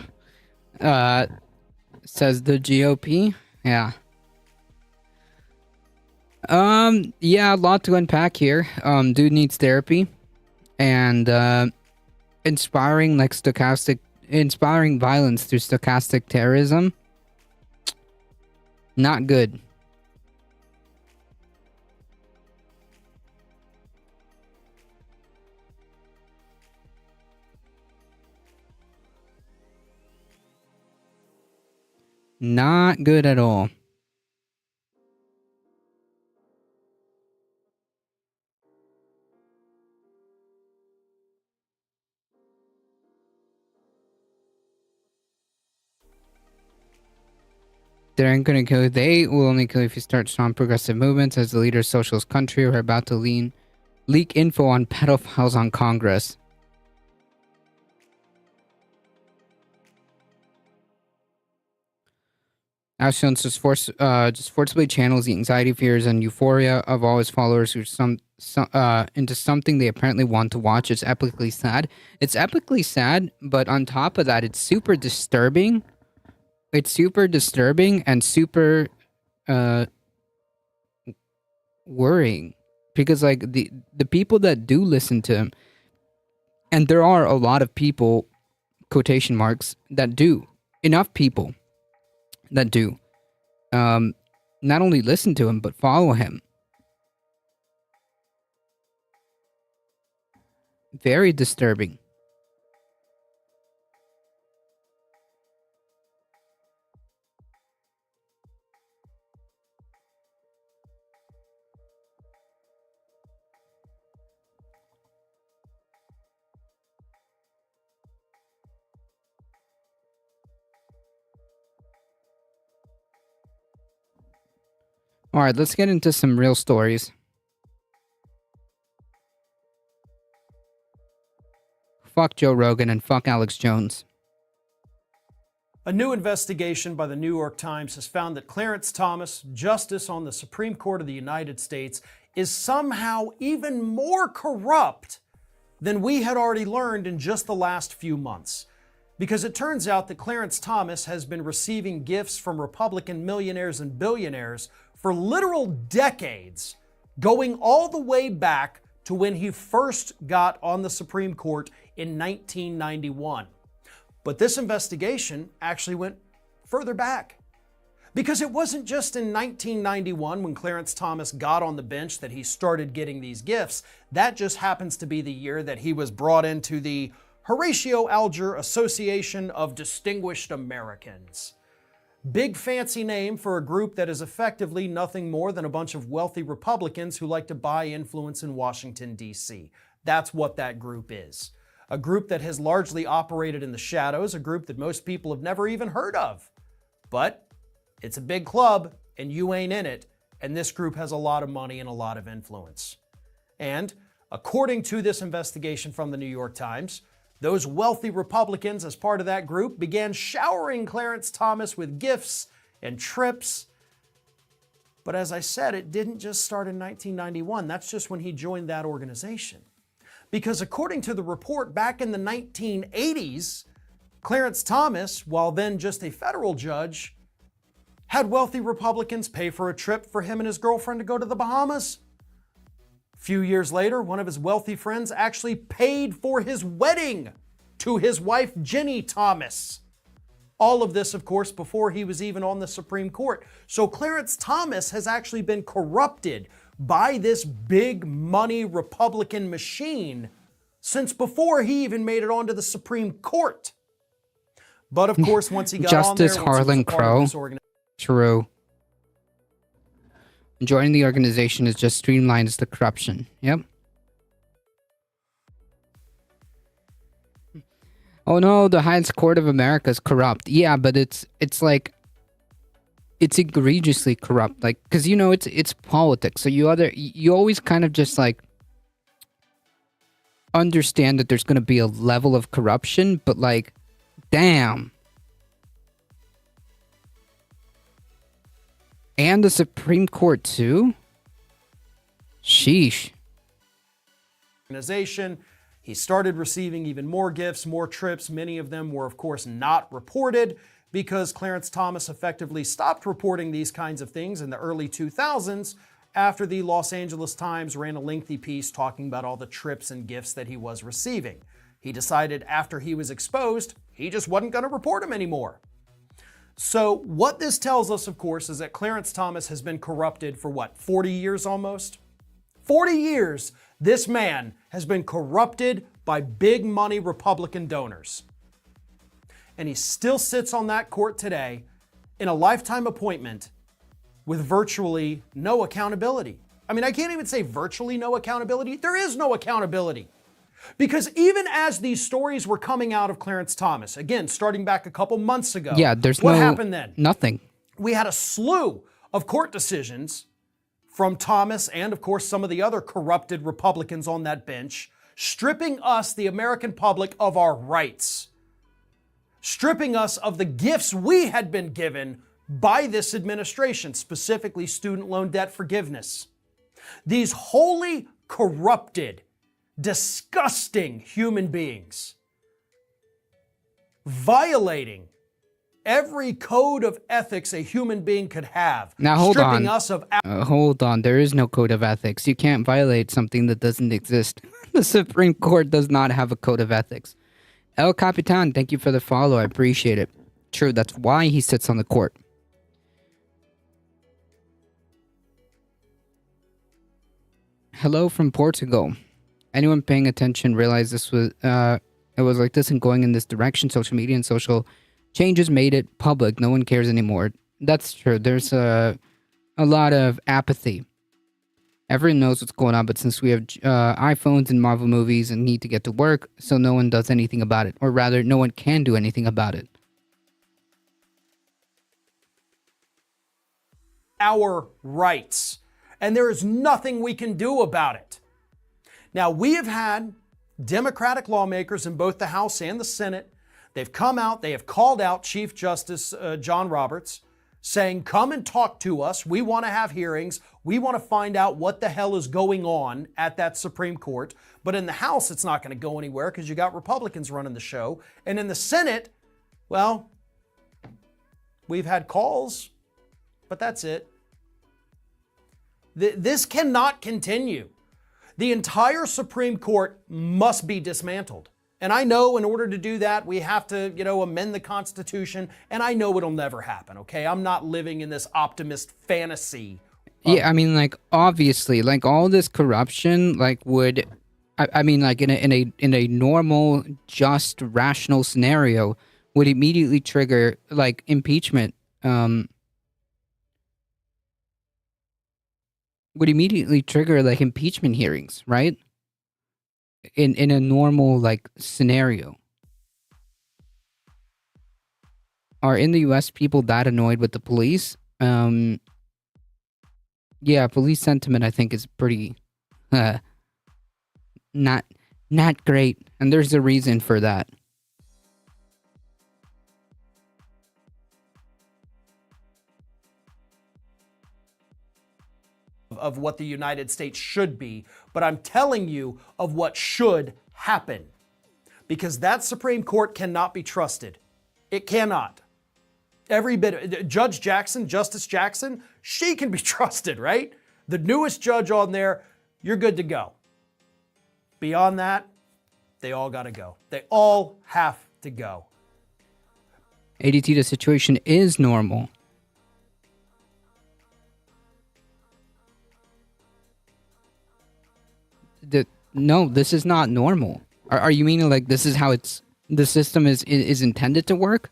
Says the GOP. Yeah. Yeah, a lot to unpack here. Dude needs therapy. And, inspiring violence through stochastic terrorism. Not good. Not good at all. They aren't going to kill. They will only kill if you start strong progressive movements. As the leader of socialist country, we're about to leak info on pedophiles on Congress. Alex Jones just forcibly channels the anxiety, fears, and euphoria of all his followers into something they apparently want to watch. It's epically sad. It's epically sad, but on top of that, it's super disturbing. It's super disturbing and super worrying, because like the people that do listen to him, and there are a lot of people, quotation marks, that do, enough people that do not only listen to him but follow him. Very disturbing. All right, let's get into some real stories. Fuck Joe Rogan and fuck Alex Jones. A new investigation by the New York Times has found that Clarence Thomas, Justice on the Supreme Court of the United States, is somehow even more corrupt than we had already learned in just the last few months. Because it turns out that Clarence Thomas has been receiving gifts from Republican millionaires and billionaires for literal decades, going all the way back to when he first got on the Supreme Court in 1991. But this investigation actually went further back. Because it wasn't just in 1991 when Clarence Thomas got on the bench that he started getting these gifts. That just happens to be the year that he was brought into the Horatio Alger Association of Distinguished Americans. Big fancy name for a group that is effectively nothing more than a bunch of wealthy Republicans who like to buy influence in Washington, D.C. That's what that group is. A group that has largely operated in the shadows, a group that most people have never even heard of. But it's a big club, and you ain't in it, and this group has a lot of money and a lot of influence. And according to this investigation from the New York Times, those wealthy Republicans, as part of that group, began showering Clarence Thomas with gifts and trips. But as I said, it didn't just start in 1991. That's just when he joined that organization. Because according to the report, back in the 1980s, Clarence Thomas, while then just a federal judge, had wealthy Republicans pay for a trip for him and his girlfriend to go to the Bahamas. A few years later, one of his wealthy friends actually paid for his wedding to his wife, Ginny Thomas. All of this, of course, before he was even on the Supreme Court. So Clarence Thomas has actually been corrupted by this big money Republican machine since before he even made it onto the Supreme Court. But of course, once he got Justice on there, Harlan Crow. True. Joining the organization is just streamlines the corruption. Yep. Oh no, the highest court of America is corrupt. Yeah, but it's like it's egregiously corrupt. Like, because you know it's politics. So you always kind of just like understand that there's going to be a level of corruption, but like, damn. And the Supreme Court too? Sheesh. Organization. He started receiving even more gifts, more trips. Many of them were, of course, not reported because Clarence Thomas effectively stopped reporting these kinds of things in the early 2000s after the Los Angeles Times ran a lengthy piece talking about all the trips and gifts that he was receiving. He decided after he was exposed, he just wasn't going to report them anymore. So what this tells us, of course, is that Clarence Thomas has been corrupted for what, 40 years almost? 40 years, this man has been corrupted by big money Republican donors. And he still sits on that court today in a lifetime appointment with virtually no accountability. I mean, I can't even say virtually no accountability. There is no accountability. Because even as these stories were coming out of Clarence Thomas, again, starting back a couple months ago, what happened then? Nothing. We had a slew of court decisions from Thomas and, of course, some of the other corrupted Republicans on that bench, stripping us, the American public, of our rights, stripping us of the gifts we had been given by this administration, specifically student loan debt forgiveness. These wholly corrupted, disgusting human beings, violating every code of ethics a human being could have. Now hold stripping on. Us of hold on. There is no code of ethics. You can't violate something that doesn't exist. The Supreme Court does not have a code of ethics. El Capitan, thank you for the follow. I appreciate it. True, that's why he sits on the court. Hello from Portugal. Anyone paying attention realized this was it was like this and going in this direction. Social media and social changes made it public. No one cares anymore. That's true. There's a lot of apathy. Everyone knows what's going on, but since we have iPhones and Marvel movies and need to get to work, so no one does anything about it. Or rather, no one can do anything about it. Our rights. And there is nothing we can do about it. Now, we have had Democratic lawmakers in both the House and the Senate. They've come out, they have called out Chief Justice John Roberts, saying, come and talk to us. We want to have hearings. We want to find out what the hell is going on at that Supreme Court. But in the House, it's not going to go anywhere because you got Republicans running the show. And in the Senate, well, we've had calls, but that's it. This cannot continue. The entire Supreme Court must be dismantled. And I know in order to do that, we have to, amend the Constitution. And I know it'll never happen, okay? I'm not living in this optimist fantasy. Yeah, I mean, like, obviously, like, all this corruption, like, would, I mean, like, in a normal, just, rational scenario, would immediately trigger, like, impeachment. Would immediately trigger, like, impeachment hearings, right? In a normal, like, scenario. Are in the U.S. people that annoyed with the police? Yeah, police sentiment, I think, is pretty, not great. And there's a reason for that. Of what the United States should be, but I'm telling you of what should happen. Because that Supreme Court cannot be trusted. It cannot. Every bit. Judge Jackson, Justice Jackson, she can be trusted, right? The newest judge on there, you're good to go. Beyond that, they all got to go. They all have to go. ADT, the situation is normal. No, this is not normal. Are you meaning like this is how the system is intended to work?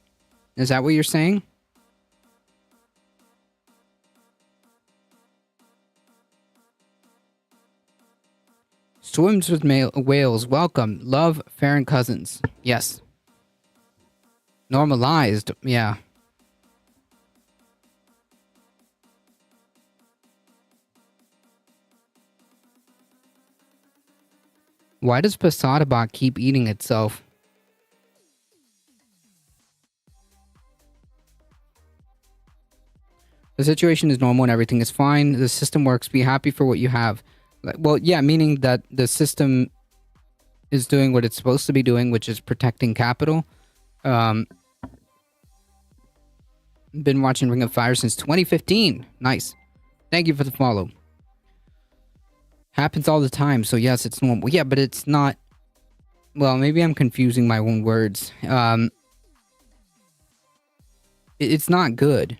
Is that what you're saying? Swims with whales. Welcome. Love, Farron Cousins. Yes. Normalized. Yeah. Why does Posada Bot keep eating itself? The situation is normal and everything is fine. The system works. Be happy for what you have. Well, yeah, meaning that the system is doing what it's supposed to be doing, which is protecting capital. Been watching Ring of Fire since 2015. Nice. Thank you for the follow. Happens all the time, so yes, it's normal. Yeah, but it's not... Well, maybe I'm confusing my own words. It's not good.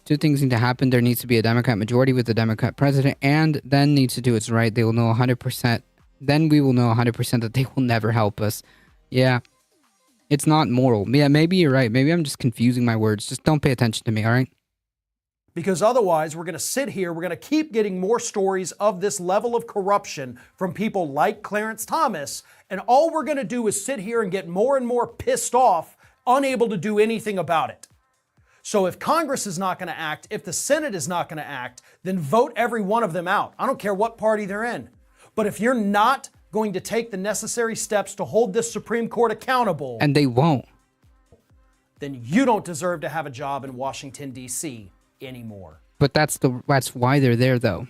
Two things need to happen. There needs to be a Democrat majority with the Democrat president, and then needs to do its right. They will know 100%. Then we will know 100% that they will never help us. Yeah. It's not moral. Yeah, maybe you're right. Maybe I'm just confusing my words. Just don't pay attention to me, all right? Because otherwise, we're going to sit here, we're going to keep getting more stories of this level of corruption from people like Clarence Thomas, and all we're going to do is sit here and get more and more pissed off, unable to do anything about it. So if Congress is not going to act, if the Senate is not going to act, then vote every one of them out. I don't care what party they're in. But if you're not going to take the necessary steps to hold this Supreme Court accountable... And they won't. ...then you don't deserve to have a job in Washington, D.C., anymore. But that's why they're there, though.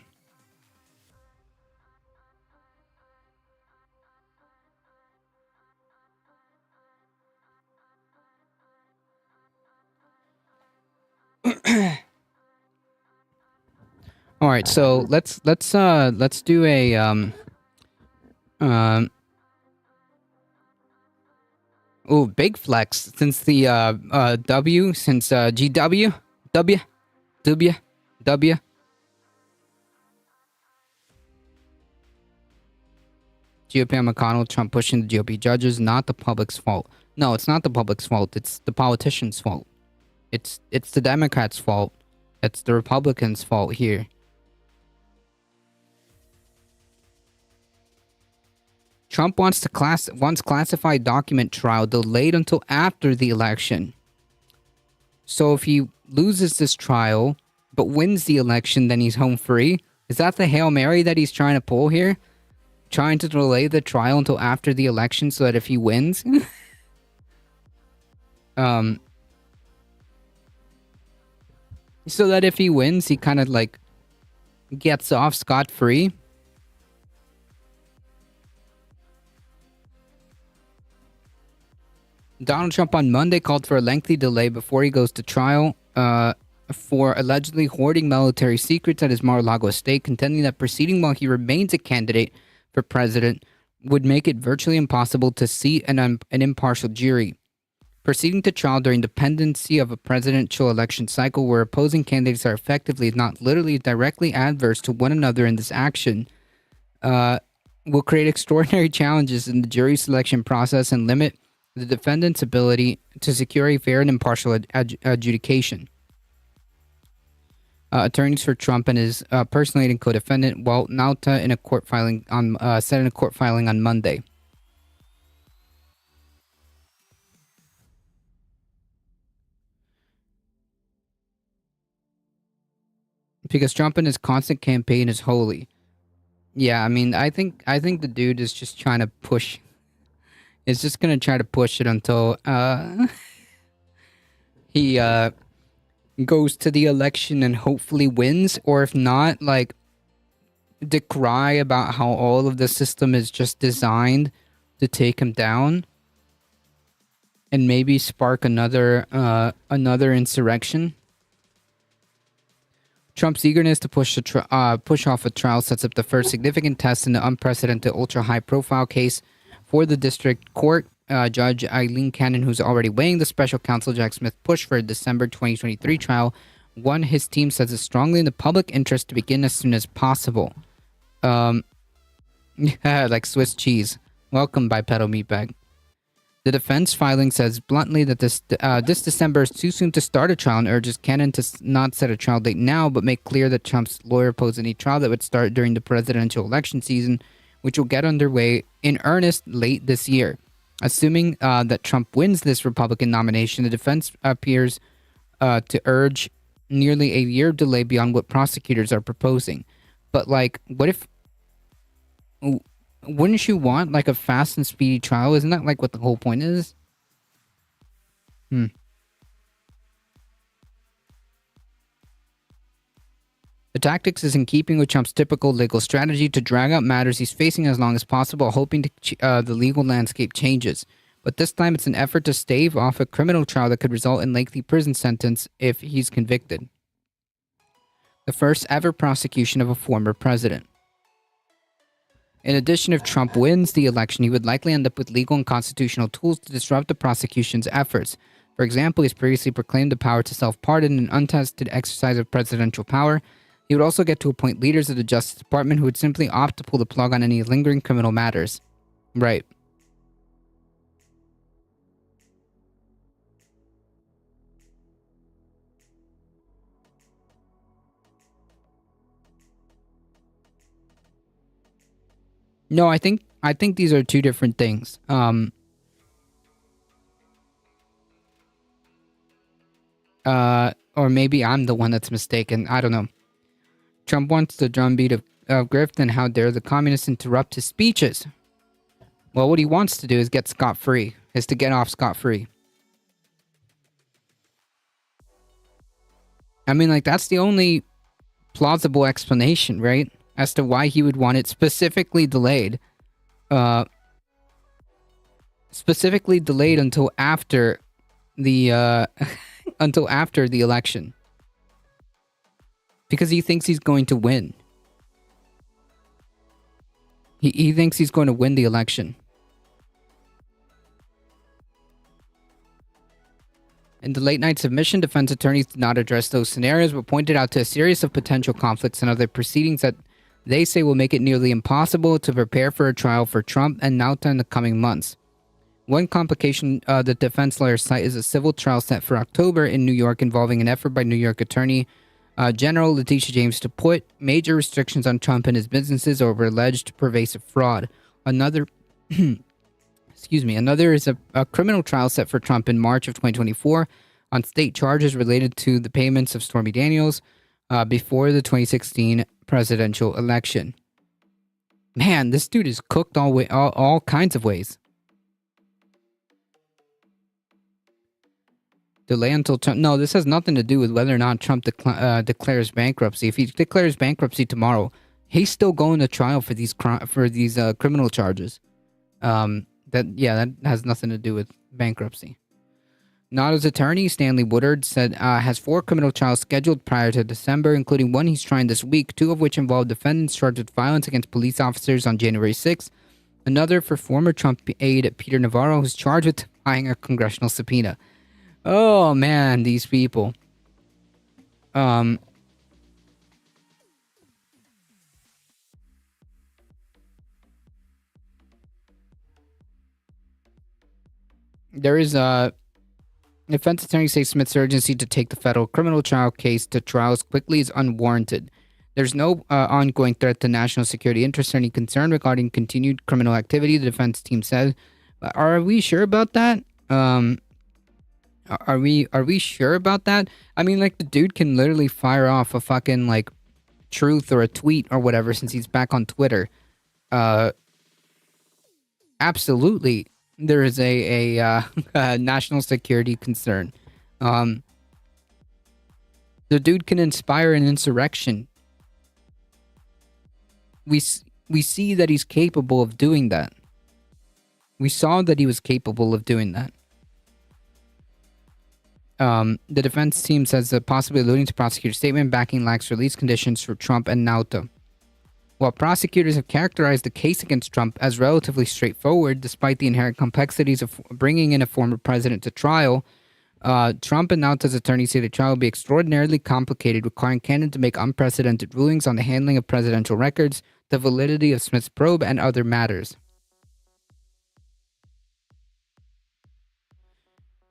All right, so let's do a big flex since the GW W. GOP on McConnell, Trump pushing the GOP judges, not the public's fault. No, it's not the public's fault. It's the politicians' fault. It's the Democrats' fault. It's the Republicans' fault here. Trump wants classified document trial delayed until after the election. So if he loses this trial, but wins the election, then he's home free? Is that the Hail Mary that he's trying to pull here? Trying to delay the trial until after the election so that if he wins... so that if he wins, he kind of like gets off scot-free. Donald Trump on Monday called for a lengthy delay before he goes to trial for allegedly hoarding military secrets at his Mar-a-Lago estate, contending that proceeding while he remains a candidate for president would make it virtually impossible to seat an impartial jury. Proceeding to trial during the pendency of a presidential election cycle where opposing candidates are effectively, if not literally, directly adverse to one another in this action will create extraordinary challenges in the jury selection process and limit the defendant's ability to secure a fair and impartial adjudication. Attorneys for Trump and his personal aide and co-defendant Walt Nauta in a court filing on said in a court filing on Monday. Because Trump and his constant campaign is holy. Yeah, I mean, I think the dude is just trying to push. Is just gonna try to push it until he goes to the election and hopefully wins, or if not, like decry about how all of the system is just designed to take him down, and maybe spark another insurrection. Trump's eagerness to push off a trial sets up the first significant test in the unprecedented ultra-high-profile case for the district court. Judge Eileen Cannon, who's already weighing the special counsel Jack Smith push for a December 2023 trial, one his team says is strongly in the public interest to begin as soon as possible. Like Swiss cheese. Welcome, bipedal meatbag. The defense filing says bluntly that this December is too soon to start a trial and urges Cannon to not set a trial date now, but make clear that Trump's lawyer opposed any trial that would start during the presidential election season, which will get underway in earnest late this year. Assuming that Trump wins this Republican nomination, the defense appears to urge nearly a year delay beyond what prosecutors are proposing. But, like, what if... Wouldn't you want, like, a fast and speedy trial? Isn't that, like, what the whole point is? The tactics is in keeping with Trump's typical legal strategy to drag out matters he's facing as long as possible, hoping the legal landscape changes. But this time it's an effort to stave off a criminal trial that could result in lengthy prison sentence if he's convicted. The first ever prosecution of a former president. In addition, if Trump wins the election, he would likely end up with legal and constitutional tools to disrupt the prosecution's efforts. For example, he's previously proclaimed the power to self-pardon, an untested exercise of presidential power. He would also get to appoint leaders of the Justice Department who would simply opt to pull the plug on any lingering criminal matters. Right. No, I think these are two different things. Or maybe I'm the one that's mistaken. I don't know. Trump wants the drumbeat of grift, and how dare the communists interrupt his speeches? Well, what he wants to do is get scot-free. Is to get off scot-free. I mean, like, that's the only plausible explanation, right? As to why he would want it specifically delayed. Specifically delayed until after the until after the election. Because he thinks he's going to win. He thinks he's going to win the election. In the late night submission, defense attorneys did not address those scenarios, but pointed out to a series of potential conflicts and other proceedings that they say will make it nearly impossible to prepare for a trial for Trump and Nauta in the coming months. One complication the defense lawyers cite is a civil trial set for October in New York involving an effort by New York Attorney General Letitia James to put major restrictions on Trump and his businesses over alleged pervasive fraud. Another is a criminal trial set for Trump in March of 2024 on state charges related to the payments of Stormy Daniels before the 2016 presidential election. Man, this dude is cooked all kinds of ways. Delay until Trump. No, this has nothing to do with whether or not Trump declares bankruptcy. If he declares bankruptcy tomorrow, he's still going to trial for these criminal charges. That has nothing to do with bankruptcy. Nauta's attorney, Stanley Woodard, said has 4 criminal trials scheduled prior to December, including one he's trying this week, 2 of which involve defendants charged with violence against police officers on January 6th. Another for former Trump aide Peter Navarro, who's charged with defying a congressional subpoena. Oh, man, these people. There is a defense attorney says Smith's urgency to take the federal criminal trial case to trial as quickly is unwarranted. There's no ongoing threat to national security interests or any concern regarding continued criminal activity, the defense team said. Are we sure about that? Are we sure about that? I mean, like, the dude can literally fire off a fucking, like, truth or a tweet or whatever since he's back on Twitter. Absolutely, there is a national security concern. The dude can inspire an insurrection. We see that he's capable of doing that. We saw that he was capable of doing that. The defense team says that possibly alluding to prosecutor's statement backing lax release conditions for Trump and Nauta. While prosecutors have characterized the case against Trump as relatively straightforward, despite the inherent complexities of bringing in a former president to trial, Trump and Nauta's attorneys say the trial will be extraordinarily complicated, requiring Canada to make unprecedented rulings on the handling of presidential records, the validity of Smith's probe, and other matters.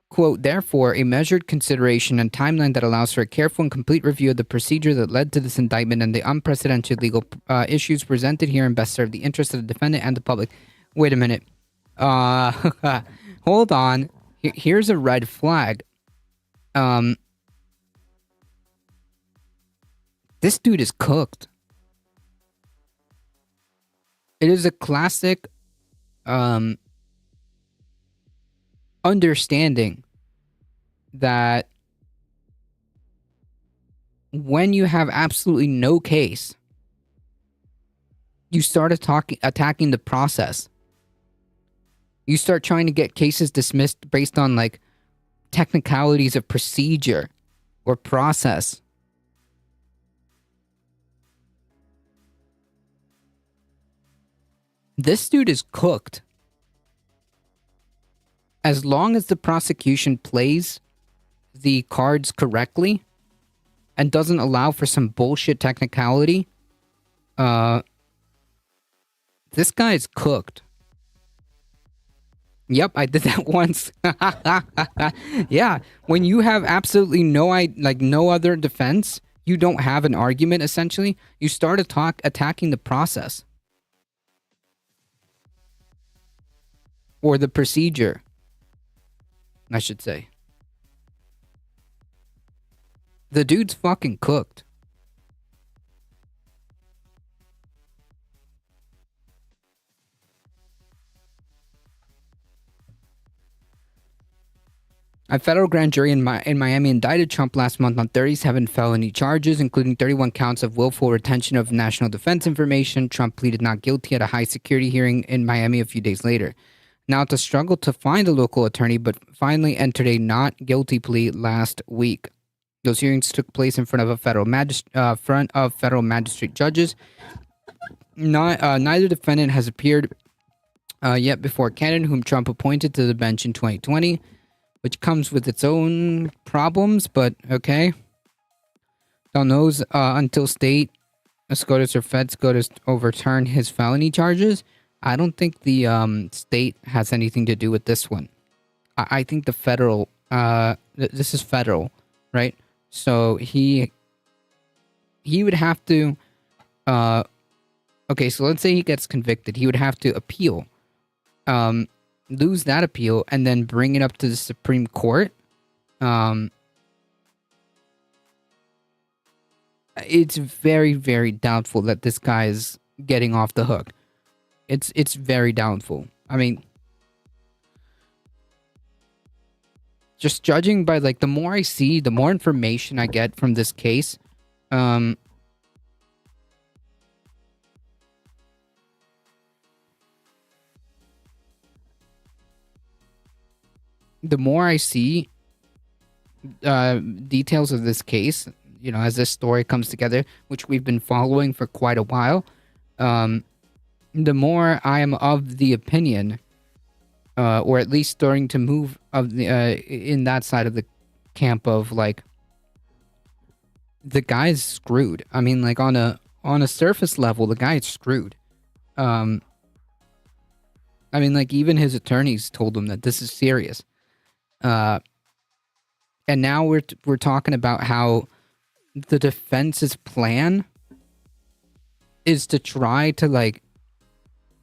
Quote, therefore, a measured consideration and timeline that allows for a careful and complete review of the procedure that led to this indictment and the unprecedented legal issues presented herein best serve the interests of the defendant and the public. Wait a minute. Hold on. Here's a red flag. This dude is cooked. It is a classic understanding that when you have absolutely no case, you start attacking the process. You start trying to get cases dismissed based on, like, technicalities of procedure or process. This dude is cooked. As long as the prosecution plays the cards correctly and doesn't allow for some bullshit technicality, this guy is cooked. Yep, I did that once. Yeah, when you have absolutely no other defense, you don't have an argument, essentially, you start attacking the process. Or the procedure, I should say. The dude's fucking cooked. A federal grand jury in Miami indicted Trump last month on 37 felony charges, including 31 counts of willful retention of national defense information. Trump pleaded not guilty at a high security hearing in Miami a few days later. Nauta struggled to find a local attorney, but finally entered a not guilty plea last week. Those hearings took place in front of federal magistrate judges. Neither defendant has appeared yet before a candidate whom Trump appointed to the bench in 2020, which comes with its own problems, but okay. Don't know until state SCOTUS or Fed SCOTUS overturn his felony charges. I don't think the state has anything to do with this one. I think the federal, this is federal, right? So he would have to, okay, so let's say he gets convicted. He would have to appeal, lose that appeal, and then bring it up to the Supreme Court. It's very, very doubtful that this guy is getting off the hook. It's very doubtful. I mean, just judging by like the more I see, the more information I get from this case, the more I see details of this case, you know, as this story comes together, which we've been following for quite a while, the more I am of the opinion, or at least starting to move of the in that side of the camp of like the guy's screwed. I mean, like on a surface level, the guy's screwed. I mean, like even his attorneys told him that this is serious. And now we're talking about how the defense's plan is to try to like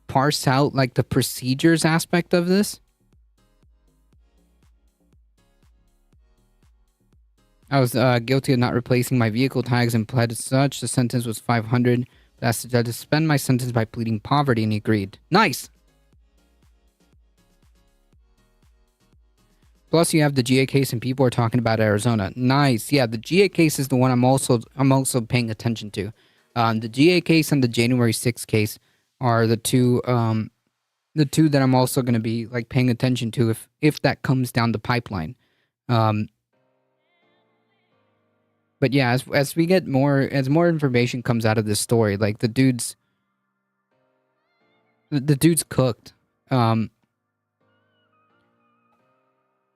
parse out like the procedures aspect of this. I was guilty of not replacing my vehicle tags and pled as such. The sentence was 500. I asked the judge to suspend my sentence by pleading poverty, and he agreed. Nice. Plus, you have the GA case, and people are talking about Arizona. Nice. Yeah, the GA case is the one I'm also paying attention to. The GA case and the January 6th case are the two that I'm also going to be like paying attention to if that comes down the pipeline. But yeah, as we get more information comes out of this story, like the dude's cooked.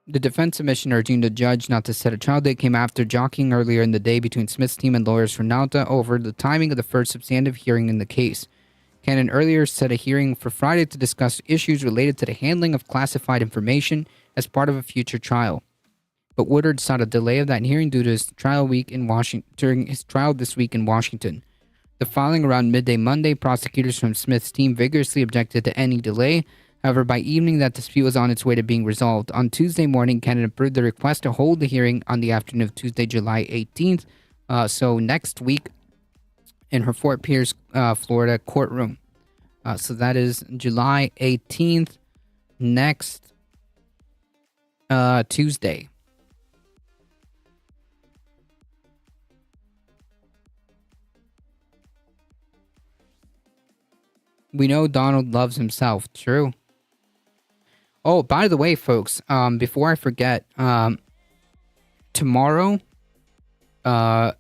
The defense submission urging the judge not to set a trial date came after jockeying earlier in the day between Smith's team and lawyers for Nauta over the timing of the first substantive hearing in the case. Cannon earlier set a hearing for Friday to discuss issues related to the handling of classified information as part of a future trial. But Woodard sought a delay of that hearing due to his trial week in Washington. During his trial this week in Washington, the filing around midday Monday, prosecutors from Smith's team vigorously objected to any delay. However, by evening, that dispute was on its way to being resolved. On Tuesday morning, Cannon approved the request to hold the hearing on the afternoon of Tuesday, July 18th. So next week, in her Fort Pierce, Florida courtroom. So that is July 18th, next Tuesday. We know Donald loves himself. True. Oh, by the way, folks, before I forget, tomorrow, there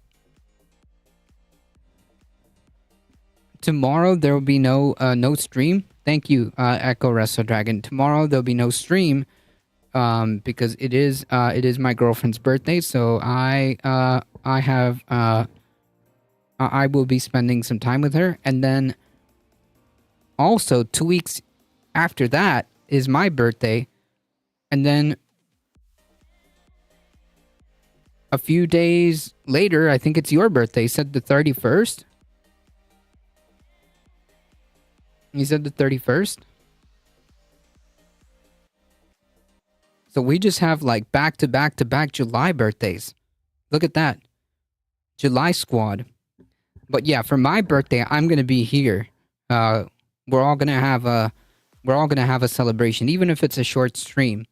will be no stream. Thank you, Echo Wrestle Dragon. Tomorrow there'll be no stream, because it is my girlfriend's birthday. So I will be spending some time with her, and then also 2 weeks after that is my birthday, and then a few days later, I think it's your birthday. You said the 31st? You said the 31st? So we just have like back to back to back July birthdays. Look at that. July squad. But yeah, for my birthday, I'm going to be here. We're all going to have a celebration, even if it's a short stream.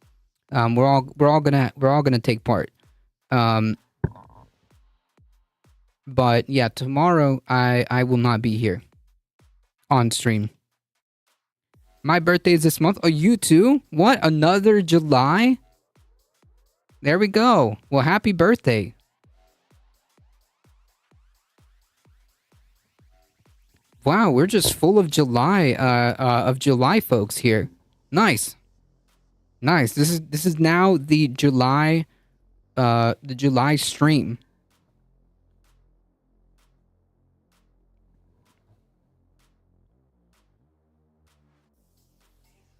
We're all gonna take part. But yeah, tomorrow I will not be here on stream. My birthday is this month. Oh, you too? What? Another July? There we go. Well, happy birthday. Wow, we're just full of July folks here. Nice. Nice. This is now the July stream.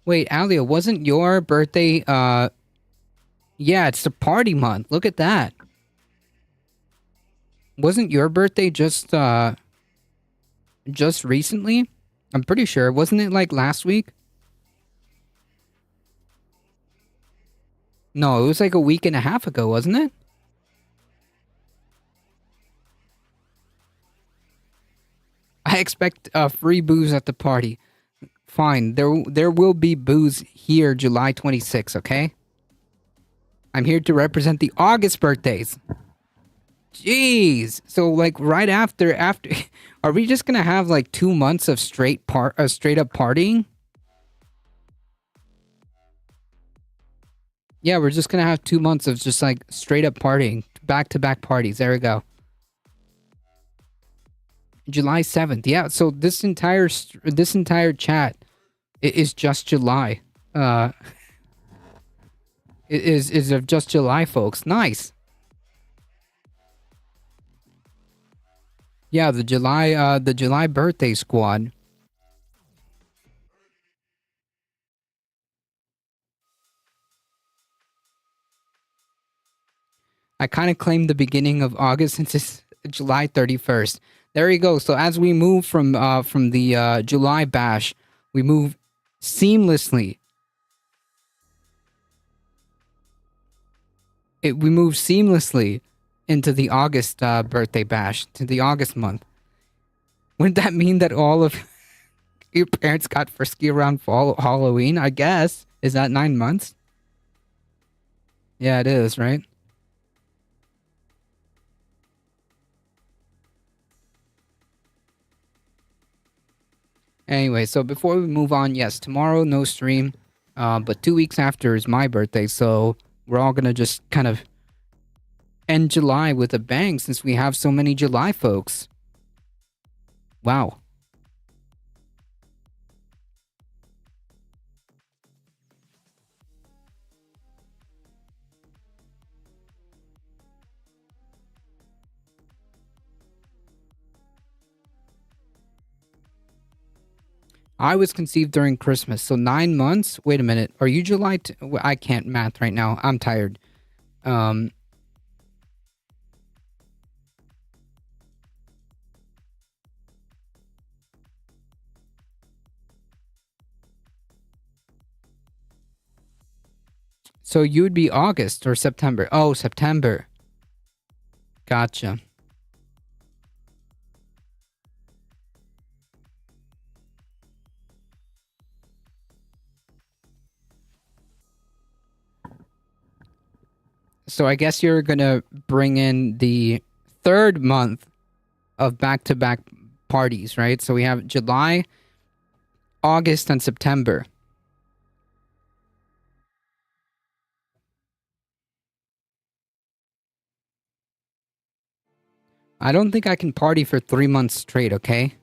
Wait, Alia, wasn't your birthday yeah, it's the party month. Look at that. Wasn't your birthday just recently? I'm pretty sure. Wasn't it like last week? No, it was like a week and a half ago, wasn't it? I expect free booze at the party. Fine, there will be booze here July 26th, okay? I'm here to represent the August birthdays. Jeez. So like right after are we just gonna have like 2 months of straight up partying? Yeah, we're just gonna have 2 months of just like straight up partying, back to back parties. There we go. July 7th. Yeah. So this entire chat is just July. Is of just July, folks. Nice. Yeah, the July birthday squad. I kind of claimed the beginning of August since it's July 31st. There you go. So as we move from the July bash, we move seamlessly. We move seamlessly into the August birthday bash, to the August month. Wouldn't that mean that all of your parents got frisky around Halloween? I guess. Is that 9 months? Yeah, it is, right? Anyway, so before we move on, yes, tomorrow no stream, but 2 weeks after is my birthday, so we're all gonna just kind of end July with a bang since we have so many July folks. Wow. I was conceived during Christmas, so 9 months. Wait a minute. Are you July? I can't math right now. I'm tired. So you would be August or September. Oh, September. Gotcha. So I guess you're gonna bring in the third month of back-to-back parties, right? So we have July, August, and September. I don't think I can party for 3 months straight, okay?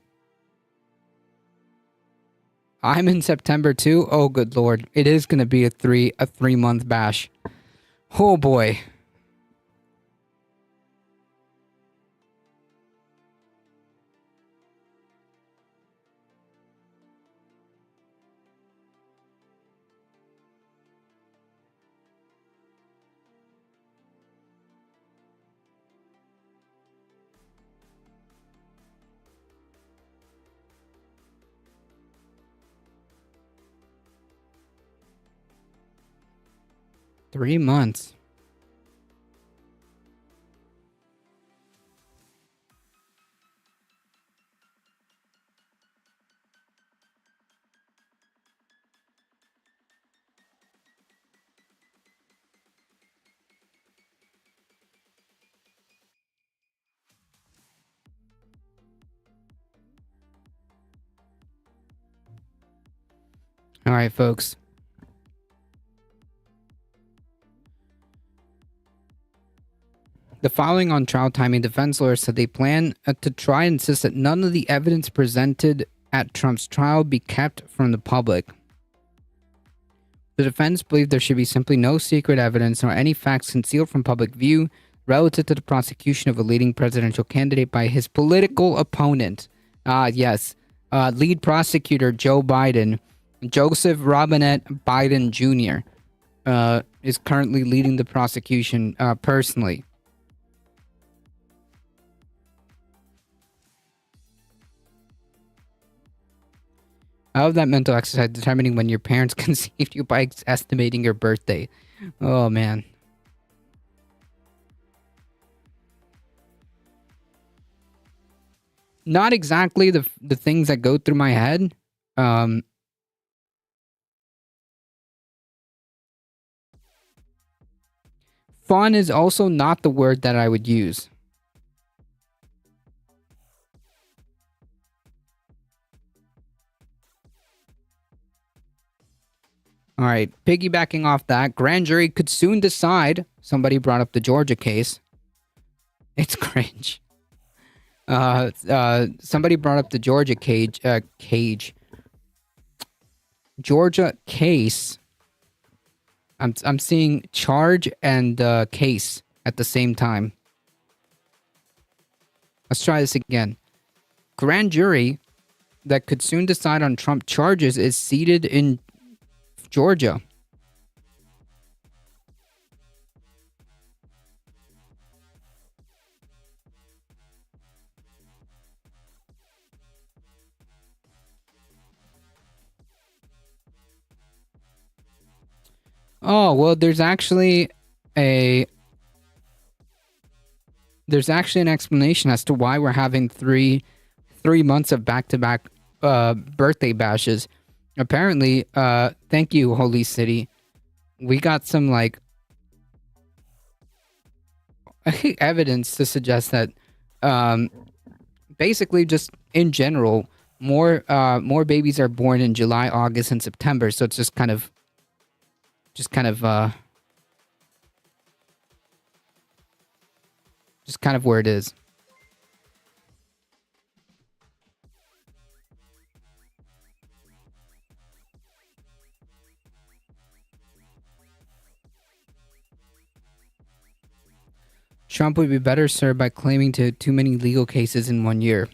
I'm in September too? Oh, good lord. It is gonna be a 3-month bash. Oh boy. Three months. All right, folks. The following on trial timing, defense lawyers said they plan to try and insist that none of the evidence presented at Trump's trial be kept from the public. The defense believed there should be simply no secret evidence nor any facts concealed from public view relative to the prosecution of a leading presidential candidate by his political opponent. Yes, lead prosecutor Joe Biden, Joseph Robinette Biden Jr., is currently leading the prosecution personally. I love that mental exercise, determining when your parents conceived you by estimating your birthday. Oh, man. Not exactly the things that go through my head. fun is also not the word that I would use. All right, piggybacking off that, grand jury could soon decide. Somebody brought up the Georgia case. It's cringe. Somebody brought up the Georgia Georgia case. I'm seeing charge and case at the same time. Let's try this again. Grand jury that could soon decide on Trump charges is seated in Georgia. Oh, well, there's actually an explanation as to why we're having three months of back-to-back birthday bashes. Apparently, thank you, Holy City. We got some evidence to suggest that basically just in general, more babies are born in July, August, and September. So it's just kind of where it is. Trump would be better served by claiming to too many legal cases in 1 year.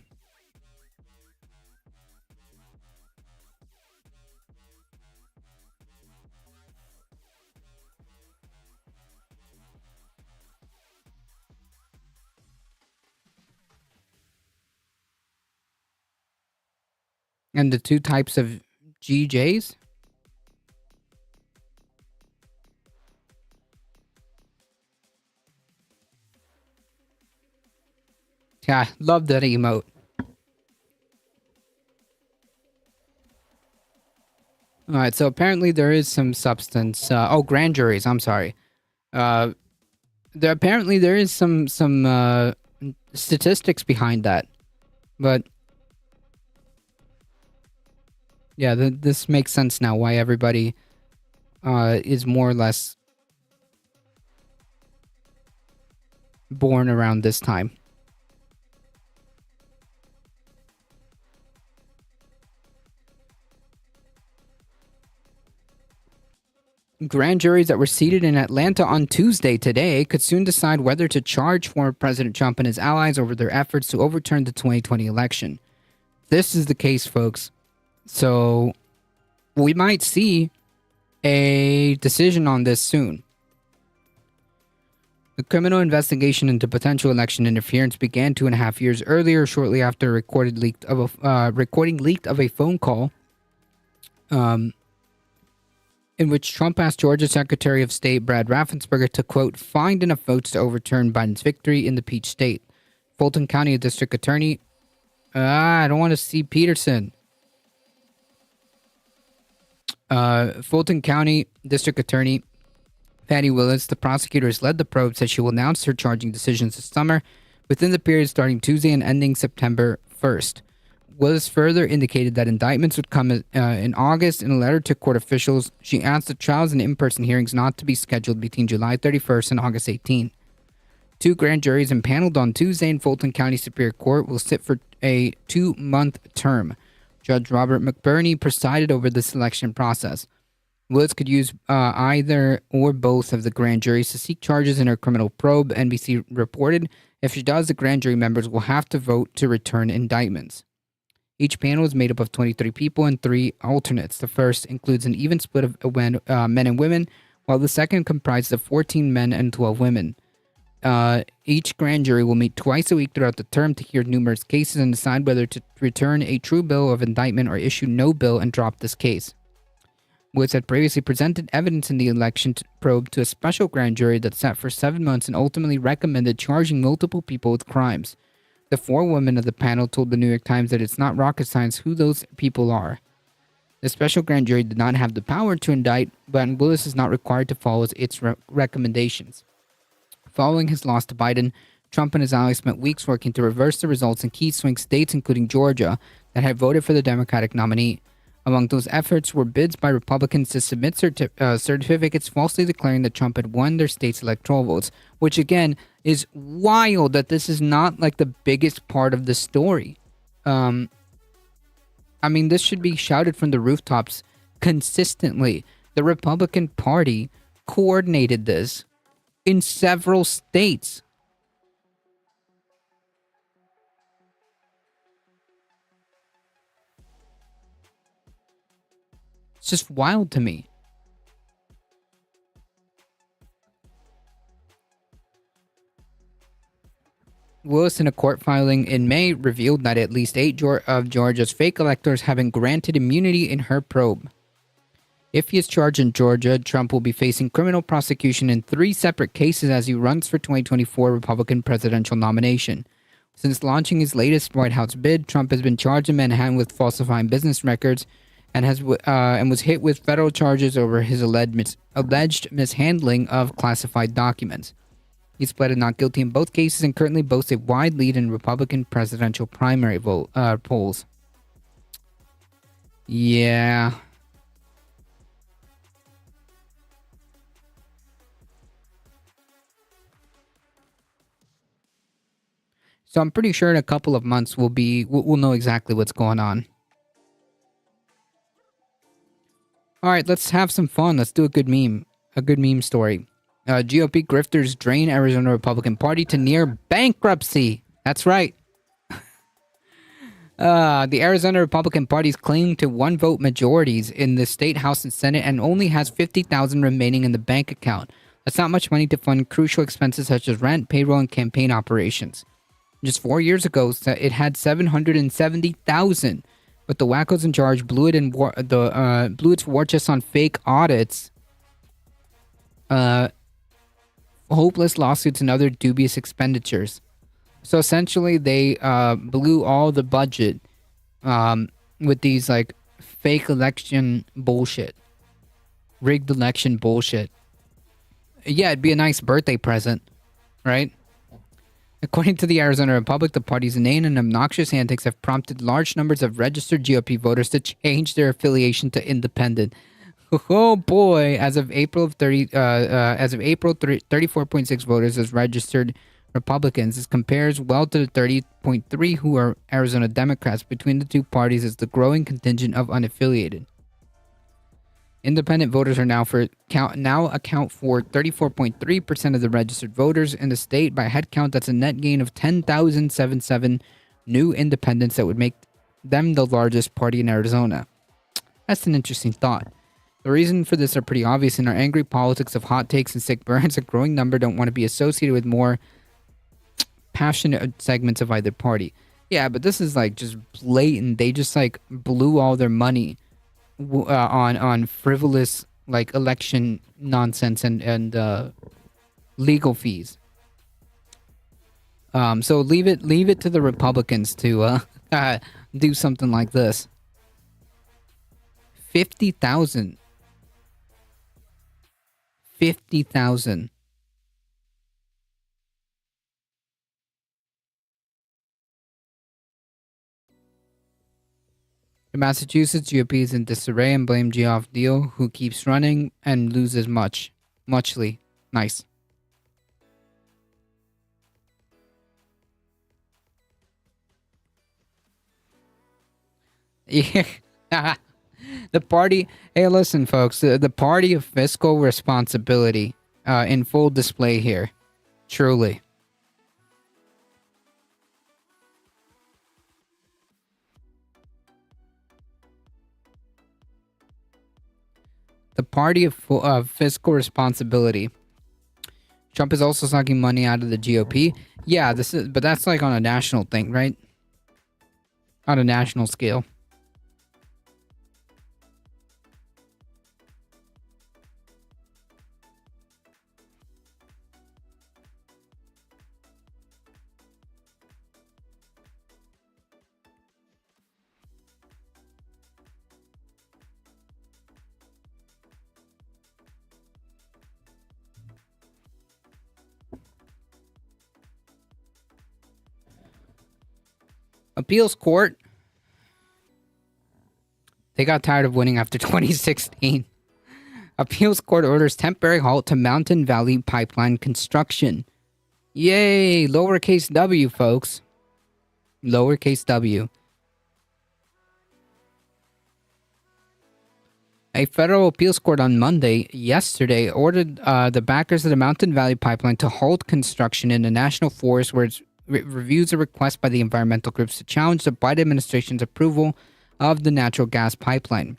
And the two types of GJs? Yeah, love that emote. Alright, so apparently there is some substance. Grand juries, I'm sorry. There is some statistics behind that. But yeah, this makes sense now why everybody is more or less born around this time. Grand juries that were seated in Atlanta on Tuesday today could soon decide whether to charge former President Trump and his allies over their efforts to overturn the 2020 election. This is the case, folks. So we might see a decision on this soon. The criminal investigation into potential election interference began 2.5 years earlier, shortly after a recording leaked of a phone call in which Trump asked Georgia Secretary of State Brad Raffensperger to, quote, find enough votes to overturn Biden's victory in the Peach State. Fulton County District Attorney... I don't want to see Peterson. Fulton County District Attorney Patty Willis, the prosecutors led the probe, said she will announce her charging decisions this summer within the period starting Tuesday and ending September 1st. Willis further indicated that indictments would come in August. In a letter to court officials, she asked the trials and in-person hearings not to be scheduled between July 31st and August 18th. 2 grand juries impaneled on Tuesday in Fulton County Superior Court will sit for a 2-month term. Judge Robert McBurney presided over the selection process. Willis could use either or both of the grand juries to seek charges in her criminal probe, NBC reported. If she does, the grand jury members will have to vote to return indictments. Each panel is made up of 23 people and 3 alternates. The first includes an even split of men and women, while the second comprises of 14 men and 12 women. Each grand jury will meet twice a week throughout the term to hear numerous cases and decide whether to return a true bill of indictment or issue no bill and drop this case. Woods had previously presented evidence in the election probe to a special grand jury that sat for 7 months and ultimately recommended charging multiple people with crimes. The 4 women of the panel told the New York Times that it's not rocket science who those people are. The special grand jury did not have the power to indict, but Willis is not required to follow its recommendations. Following his loss to Biden, Trump and his allies spent weeks working to reverse the results in key swing states, including Georgia, that had voted for the Democratic nominee. Among those efforts were bids by Republicans to submit certificates falsely declaring that Trump had won their state's electoral votes, which again is wild that this is not like the biggest part of the story. I mean, this should be shouted from the rooftops consistently. The Republican Party coordinated this in several states. It's just wild to me. Willis, in a court filing in May, revealed that at least 8 of Georgia's fake electors have been granted immunity in her probe. If he is charged in Georgia, Trump will be facing criminal prosecution in 3 separate cases as he runs for 2024 Republican presidential nomination. Since launching his latest White House bid, Trump has been charged in Manhattan with falsifying business records and was hit with federal charges over his alleged mishandling of classified documents. He's pleaded not guilty in both cases and currently boasts a wide lead in Republican presidential primary polls. Yeah. So I'm pretty sure in a couple of months we'll know exactly what's going on. All right, let's have some fun. Let's do a good meme story. GOP grifters drain Arizona Republican Party to near bankruptcy. That's right. The Arizona Republican Party is clinging to one-vote majorities in the state House and Senate and only has $50,000 remaining in the bank account. That's not much money to fund crucial expenses such as rent, payroll, and campaign operations. Just 4 years ago, it had $770,000. But the wackos in charge blew its war chest on fake audits, hopeless lawsuits, and other dubious expenditures. So essentially, they blew all the budget with these like fake election bullshit, rigged election bullshit. Yeah, it'd be a nice birthday present, right? According to the Arizona Republic, the party's inane and obnoxious antics have prompted large numbers of registered GOP voters to change their affiliation to independent. Oh boy! As of April 34.6 voters as registered Republicans. This compares well to the 30.3 who are Arizona Democrats. Between the two parties is the growing contingent of unaffiliated. Independent voters are now account for 34.3% of the registered voters in the state. By head count, that's a net gain of 10,077 new independents that would make them the largest party in Arizona. That's an interesting thought. The reason for this are pretty obvious. In our angry politics of hot takes and sick burns, a growing number don't want to be associated with more passionate segments of either party. Yeah, but this is like just blatant. They just like blew all their money on frivolous like election nonsense and legal fees. So leave it to the Republicans to do something like this. 50,000. 50,000. The Massachusetts GOP is in disarray and blame Geoff Diehl, who keeps running and loses muchly. Nice. Yeah. The party. Hey, listen, folks. The party of fiscal responsibility in full display here. Truly. The party of fiscal responsibility. Trump is also sucking money out of the GOP. Yeah, but that's like on a national thing, right? On a national scale. Appeals court. They got tired of winning after 2016. Appeals court orders temporary halt to Mountain Valley Pipeline construction. Yay! Lowercase w, folks. Lowercase w. A federal appeals court on yesterday, ordered the backers of the Mountain Valley Pipeline to halt construction in the national forest, where it reviews a request by the environmental groups to challenge the Biden administration's approval of the natural gas pipeline.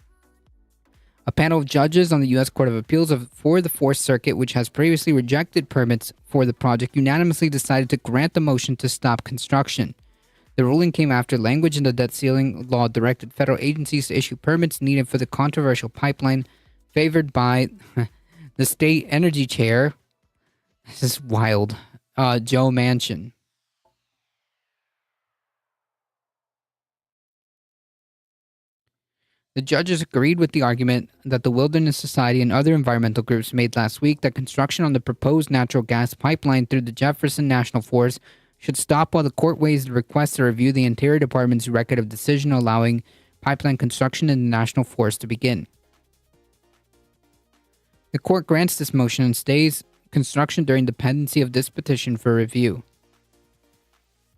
A panel of judges on the U.S. Court of Appeals for the Fourth Circuit, which has previously rejected permits for the project, unanimously decided to grant the motion to stop construction. The ruling came after language in the debt ceiling law directed federal agencies to issue permits needed for the controversial pipeline, favored by the state energy chair. This is wild. Joe Manchin. The judges agreed with the argument that the Wilderness Society and other environmental groups made last week that construction on the proposed natural gas pipeline through the Jefferson National Forest should stop while the court weighs the request to review the Interior Department's record of decision allowing pipeline construction in the National Forest to begin. The court grants this motion and stays construction during the pendency of this petition for review.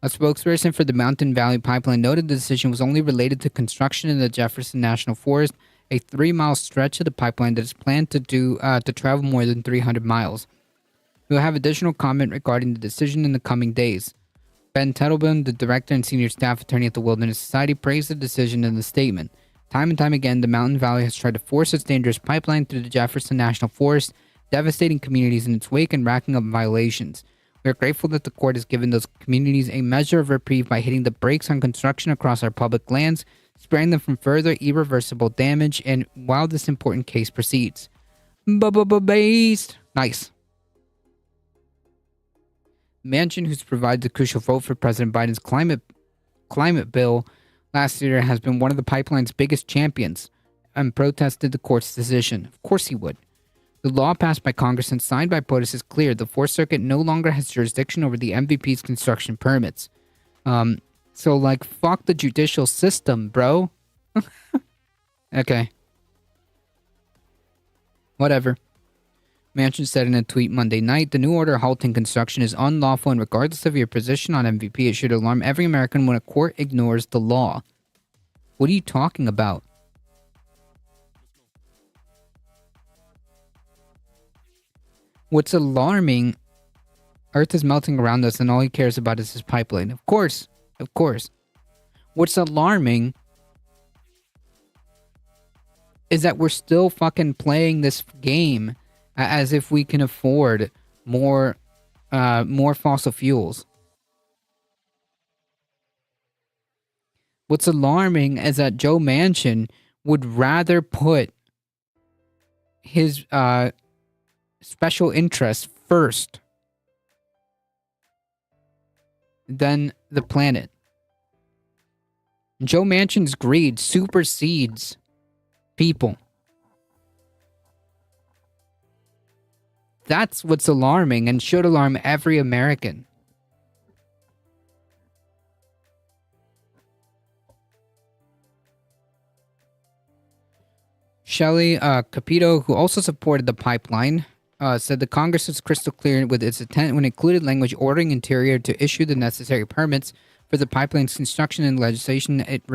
A spokesperson for the Mountain Valley Pipeline noted the decision was only related to construction in the Jefferson National Forest, a 3-mile stretch of the pipeline that is planned to travel more than 300 miles. We will have additional comment regarding the decision in the coming days. Ben Tettelbaum, the director and senior staff attorney at the Wilderness Society, praised the decision in the statement. Time and time again, the Mountain Valley has tried to force its dangerous pipeline through the Jefferson National Forest, devastating communities in its wake and racking up violations. We are grateful that the court has given those communities a measure of reprieve by hitting the brakes on construction across our public lands, sparing them from further irreversible damage, and while this important case proceeds. Based. Nice. Manchin, who's provided the crucial vote for President Biden's climate bill last year, has been one of the pipeline's biggest champions and protested the court's decision. Of course he would. The law passed by Congress and signed by POTUS is clear. The Fourth Circuit no longer has jurisdiction over the MVP's construction permits. So, fuck the judicial system, bro. Okay. Whatever. Manchin said in a tweet Monday night, the new order halting construction is unlawful, and regardless of your position on MVP, it should alarm every American when a court ignores the law. What are you talking about? What's alarming, Earth is melting around us and all he cares about is his pipeline. Of course. What's alarming is that we're still fucking playing this game as if we can afford more fossil fuels. What's alarming is that Joe Manchin would rather put his special interests first than the planet. Joe Manchin's greed supersedes people. That's what's alarming and should alarm every American. Shelley Capito, who also supported the pipeline, said the Congress was crystal clear with its intent when it included language ordering Interior to issue the necessary permits for the pipeline's construction and legislation. It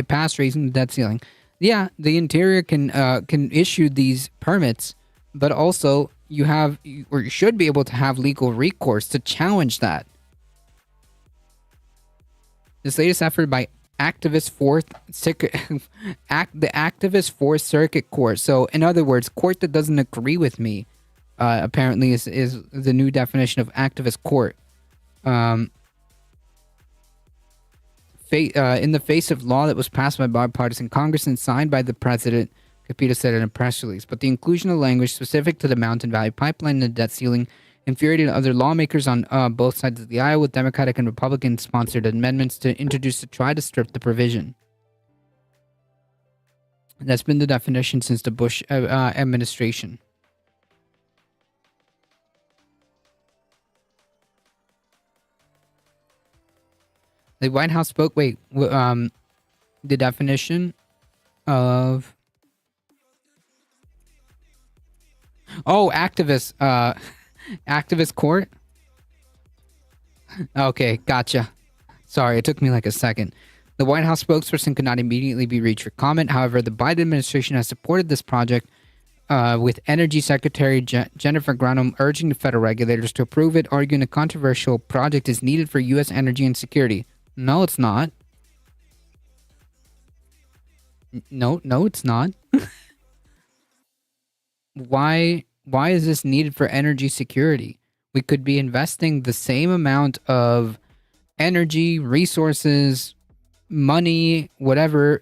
passed raising the debt ceiling. Yeah, the Interior can issue these permits, but also you should be able to have legal recourse to challenge that. This latest effort by the activist Fourth Circuit Court. So, in other words, court that doesn't agree with me, apparently is the new definition of activist court. In the face of law that was passed by bipartisan Congress and signed by the president, Capito said in a press release. But the inclusion of language specific to the Mountain Valley Pipeline and the debt ceiling infuriated other lawmakers on both sides of the aisle, with Democratic and Republican-sponsored amendments to introduce to try to strip the provision. That's been the definition since the Bush administration. The White House spoke. Wait, the definition of activist. Activist court. Okay, gotcha. Sorry, it took me like a second. The White House spokesperson could not immediately be reached for comment. However, the Biden administration has supported this project, with Energy Secretary Jennifer Granholm urging the federal regulators to approve it, arguing the controversial project is needed for U.S. energy and security. No, it's not. No, it's not. Why is this needed for energy security? We could be investing the same amount of energy, resources, money, whatever,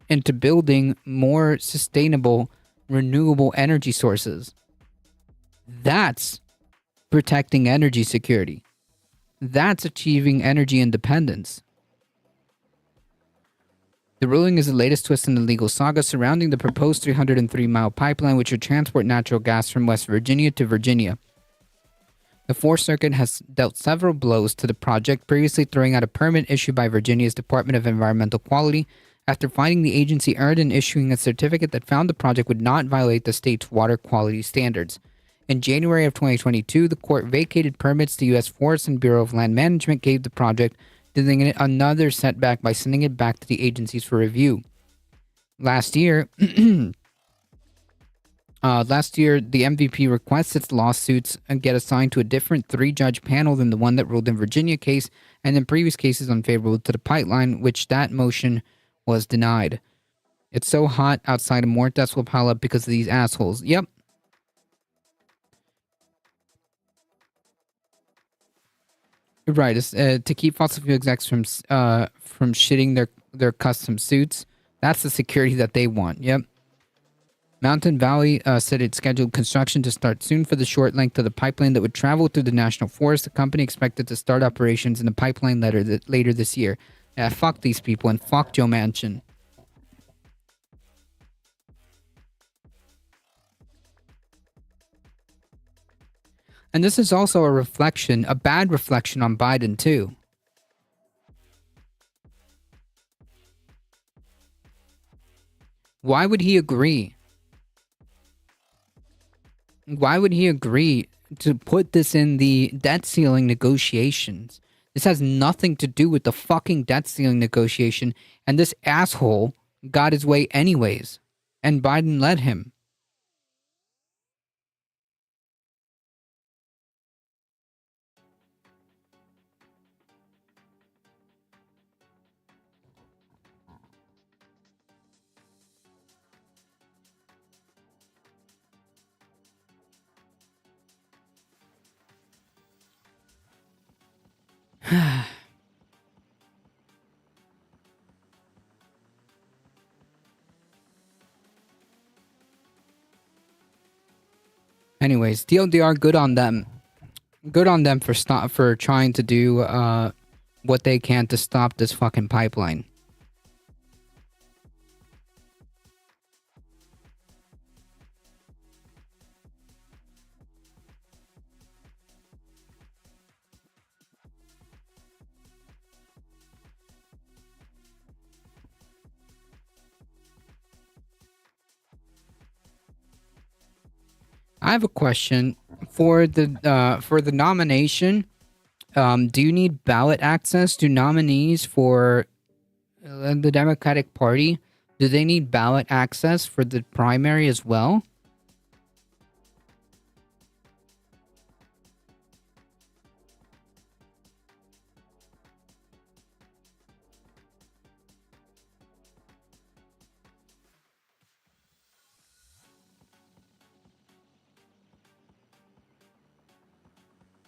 into building more sustainable, renewable energy sources. That's protecting energy security. That's achieving energy independence. The ruling is the latest twist in the legal saga surrounding the proposed 303-mile pipeline, which would transport natural gas from West Virginia to Virginia. The Fourth Circuit has dealt several blows to the project, previously throwing out a permit issued by Virginia's Department of Environmental Quality after finding the agency erred in issuing a certificate that found the project would not violate the state's water quality standards. In January of 2022, the court vacated permits the U.S. Forest and Bureau of Land Management gave the project, dealing it another setback by sending it back to the agencies for review. Last year, the MVP requests its lawsuits get assigned to a different 3-judge panel than the one that ruled in Virginia case, and in previous cases unfavorable to the pipeline, which that motion was denied. It's so hot outside, and more deaths will pile up because of these assholes. Yep. Right, it's, to keep fossil fuel execs from shitting their custom suits. That's the security that they want. Yep. Mountain Valley said it scheduled construction to start soon for the short length of the pipeline that would travel through the national forest. The company expected to start operations in the pipeline later this year. Yeah, fuck these people and fuck Joe Manchin. And this is also a bad reflection on Biden too. Why would he agree? Why would he agree to put this in the debt ceiling negotiations? This has nothing to do with the fucking debt ceiling negotiation, and this asshole got his way anyways, and Biden let him. Anyways, TLDR, good on them. Good on them for trying to do what they can to stop this fucking pipeline. I have a question for the nomination. Do you need ballot access? Do nominees for the Democratic Party, do they need ballot access for the primary as well?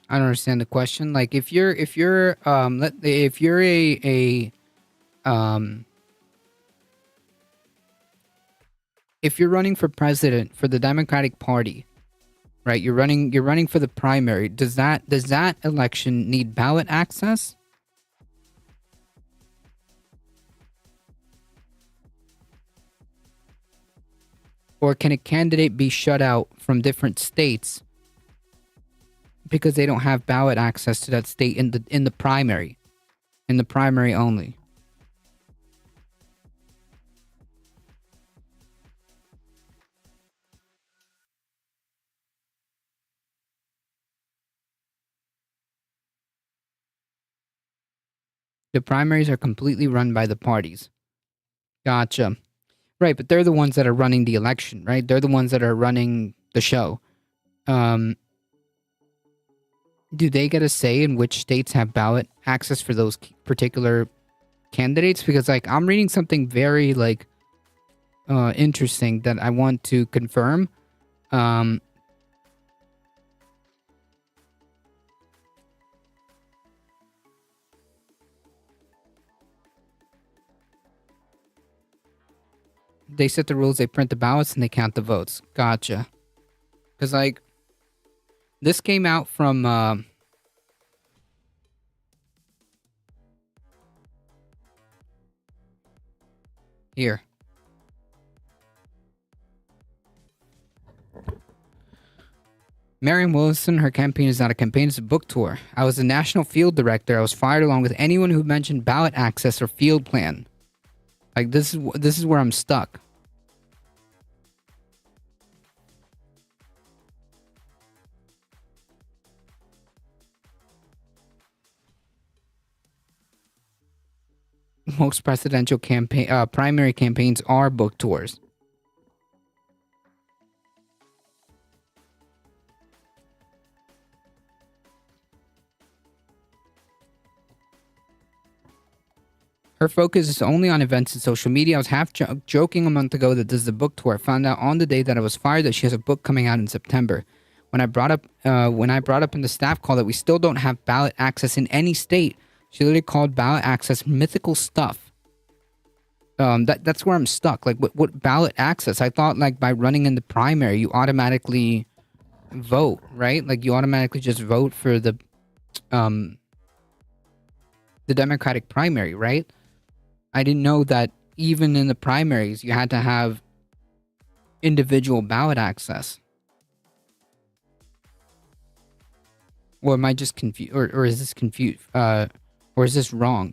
I don't understand the question. Like, if you're running for president for the Democratic Party, right? You're running for the primary. Does that election need ballot access? Or can a candidate be shut out from different states because they don't have ballot access to that state in the primary, in the primary only. The primaries are completely run by the parties. Gotcha. Right, but they're the ones that are running the election, right? They're the ones that are running the show. Do they get a say in which states have ballot access for those particular candidates? Because, like, I'm reading something very, like, interesting that I want to confirm. They set the rules, they print the ballots, and they count the votes. Gotcha. Because, like, this came out from, here. Marianne Williamson, her campaign is not a campaign, it's a book tour. I was the national field director. I was fired along with anyone who mentioned ballot access or field plan. Like, this is where I'm stuck. Most presidential primary campaigns are book tours. Her focus is only on events and social media. I was half joking a month ago that this is a book tour. I found out on the day that I was fired that she has a book coming out in September. When I brought up in the staff call that we still don't have ballot access in any state, she literally called ballot access mythical stuff. That's where I'm stuck. Like, what ballot access? I thought, like, by running in the primary, you automatically vote, right? Like, you automatically just vote for the Democratic primary, right? I didn't know that even in the primaries, you had to have individual ballot access. Or am I just confused? Or is this confused? Or is this wrong?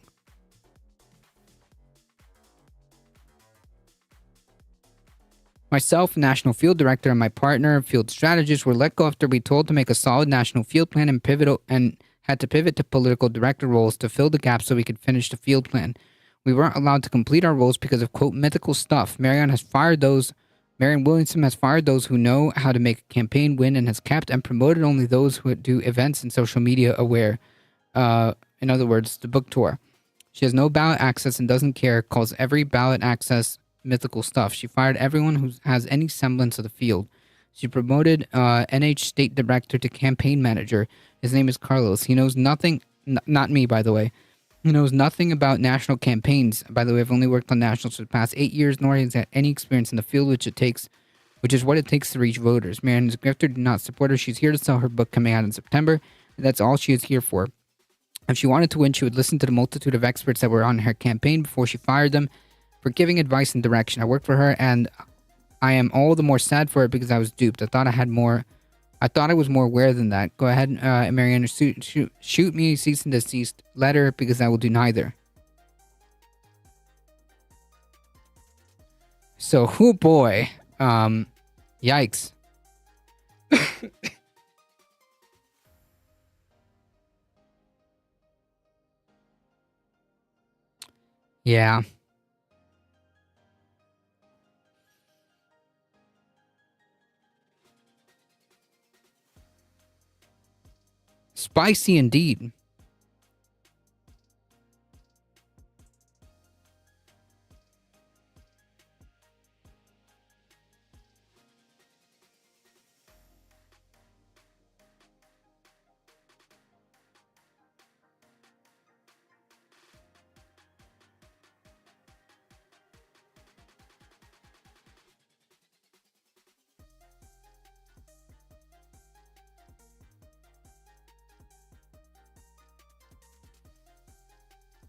Myself, national field director, and my partner, field strategist, were let go after we told to make a solid national field plan and had to pivot to political director roles to fill the gap so we could finish the field plan. We weren't allowed to complete our roles because of, quote, mythical stuff. Marianne Williamson has fired those who know how to make a campaign win and has kept and promoted only those who do events and social media aware. In other words, the book tour. She has no ballot access and doesn't care, calls every ballot access mythical stuff. She fired everyone who has any semblance of the field. She promoted NH state director to campaign manager. His name is Carlos. He knows nothing, not me, by the way. He knows nothing about national campaigns. By the way, I've only worked on nationals for the past 8 years, nor has he had any experience in the field, which is what it takes to reach voters. Marianne's grifter did not support her. She's here to sell her book coming out in September. And that's all she is here for. If she wanted to win, she would listen to the multitude of experts that were on her campaign before she fired them for giving advice and direction. I worked for her, and I am all the more sad for it because I was duped. I thought I was more aware than that. Go ahead, Marianne, shoot me a cease and desist letter because I will do neither. So, oh boy. Yikes. Yeah. Spicy indeed.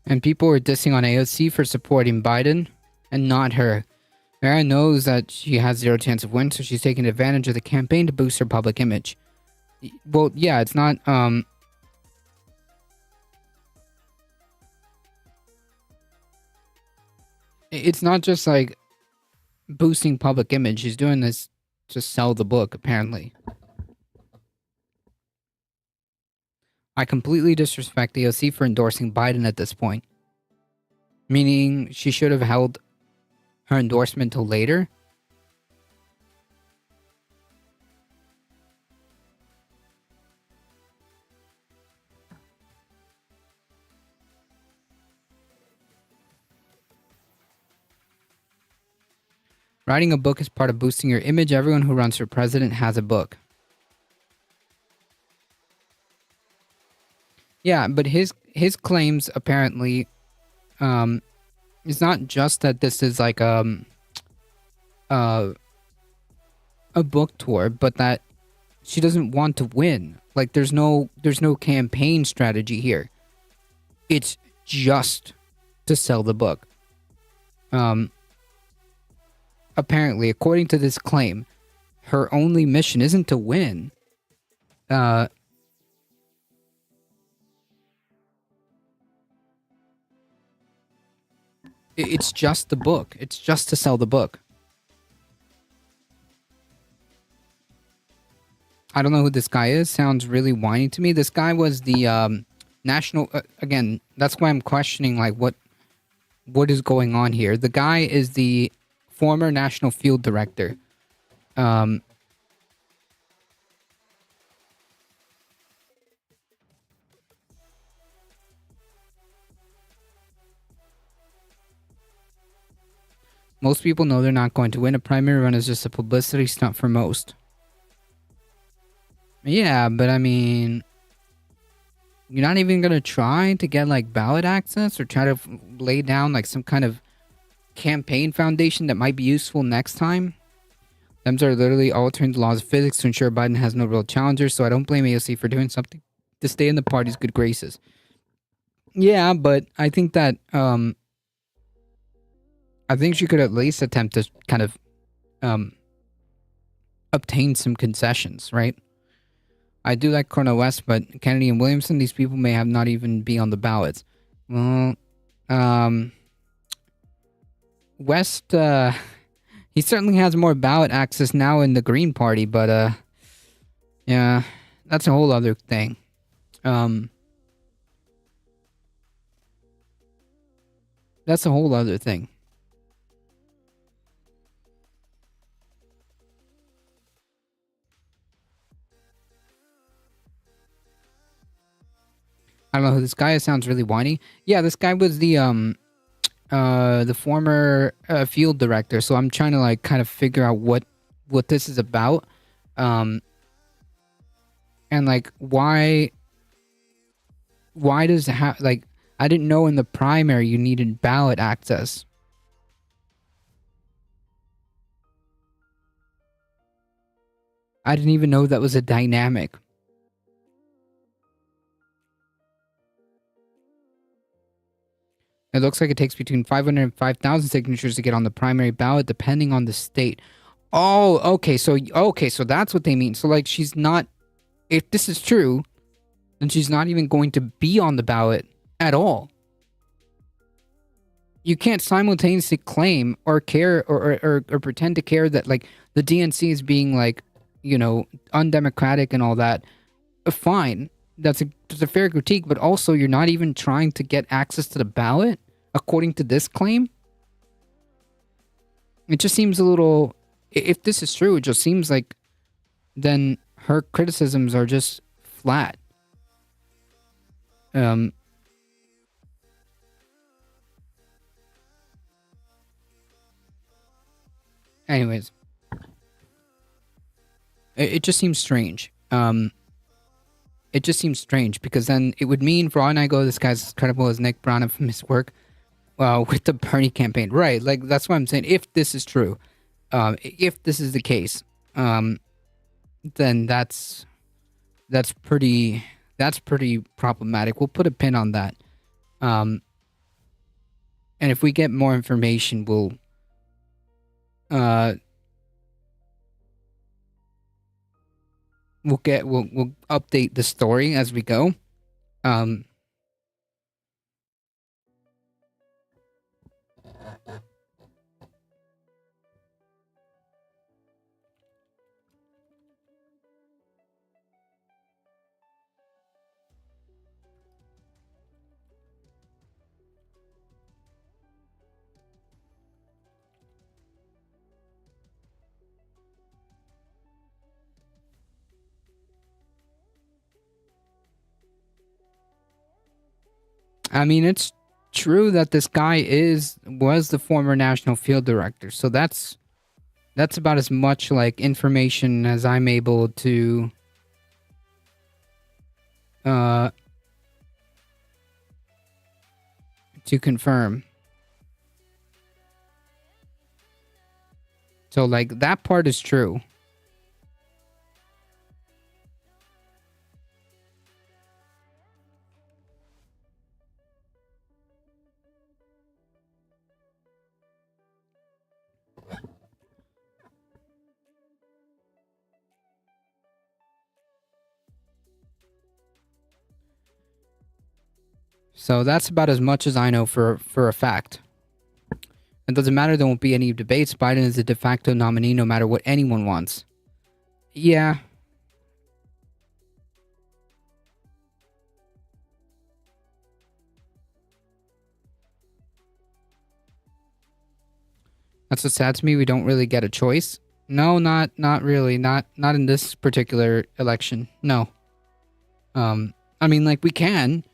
And people were dissing on AOC for supporting Biden and not her. Marianne knows that she has zero chance of winning, so she's taking advantage of the campaign to boost her public image. Well, yeah, it's not, It's not just like boosting public image. He's doing this to sell the book, apparently. I completely disrespect AOC for endorsing Biden at this point. Meaning she should have held her endorsement till later. Writing a book is part of boosting your image. Everyone who runs for president has a book. Yeah, but his claims apparently, it's not just that this is like a book tour, but that she doesn't want to win. Like there's no campaign strategy here. It's just to sell the book. Apparently, according to this claim, her only mission isn't to win. It's just the book. It's just to sell the book. I don't know who this guy is. Sounds really whiny to me. This guy was the national... again, that's why I'm questioning, like, what is going on here. The guy is the former national field director. Most people know they're not going to win. A primary run is just a publicity stunt for most. Yeah, but I mean, you're not even going to try to get like ballot access or try to lay down like some kind of campaign foundation that might be useful next time. Dems are literally altering the laws of physics to ensure Biden has no real challengers, so I don't blame AOC for doing something to stay in the party's good graces. Yeah, but I think that I think she could at least attempt to kind of obtain some concessions, right? I do like Cornel West, but Kennedy and Williamson, these people may have not even be on the ballots. Well, West, he certainly has more ballot access now in the Green Party, but yeah, that's a whole other thing. That's a whole other thing. I don't know who this guy is. Sounds really whiny. Yeah, this guy was the former field director. So I'm trying to like kind of figure out what this is about, and like why does it have like I didn't know in the primary you needed ballot access. I didn't even know that was a dynamic. It looks like it takes between 500 and 5,000 signatures to get on the primary ballot, depending on the state. Oh, okay, so that's what they mean. So, like, she's not... If this is true, then she's not even going to be on the ballot at all. You can't simultaneously claim or care or pretend to care that, like, the DNC is being, like, you know, undemocratic and all that. Fine. That's a fair critique, but also you're not even trying to get access to the ballot, according to this claim. It just seems a little... If this is true, it just seems like then her criticisms are just flat. Anyways. It just seems strange. It just seems strange because then it would mean, for all I go, this guy's as credible as Nick Brown from his work with the Bernie campaign. Right, like, that's what I'm saying. If this is true, if this is the case, then that's pretty problematic. We'll put a pin on that. And if we get more information, we'll update the story as we go. I mean, it's true that this guy was the former national field director, so that's about as much like information as I'm able to confirm. So like that part is true. So that's about as much as I know for a fact. It doesn't matter, there won't be any debates. Biden is a de facto nominee no matter what anyone wants. Yeah. That's what's sad to me. We don't really get a choice. No, not really. Not in this particular election. No. I mean, like, we can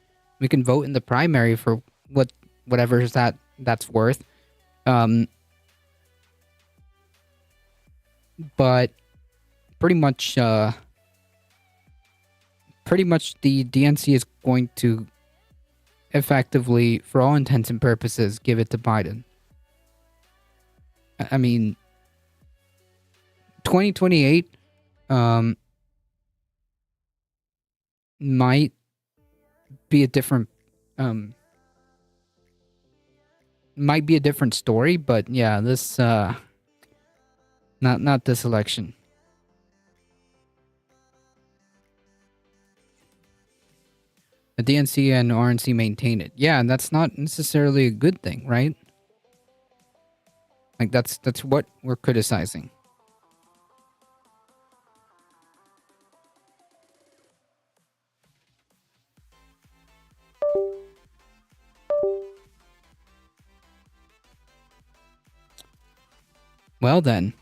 vote in the primary for whatever that's worth. But pretty much the DNC is going to effectively, for all intents and purposes, give it to Biden. I mean, 2028 might be a different story, but yeah, this not this election. The DNC and RNC maintain it. Yeah, and that's not necessarily a good thing, right? Like that's what we're criticizing. Well then.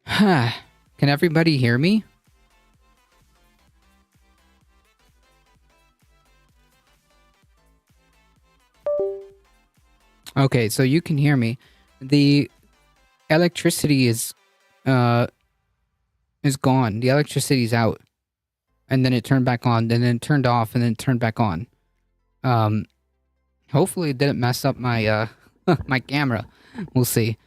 Can everybody hear me? Okay, so you can hear me. The electricity is gone. The electricity's out. And then it turned back on, and then it turned off, and then it turned back on. Hopefully it didn't mess up my my camera. We'll see.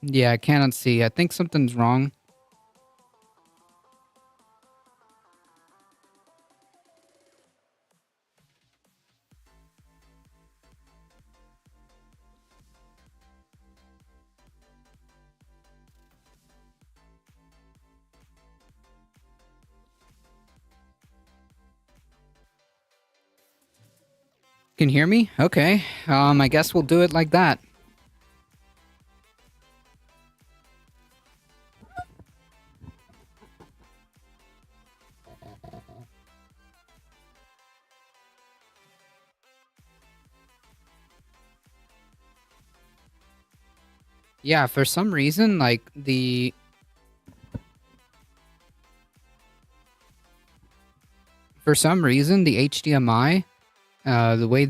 Yeah, I cannot see. I think something's wrong. Can you hear me? Okay. I guess we'll do it like that. Yeah, for some reason, like, the HDMI, the way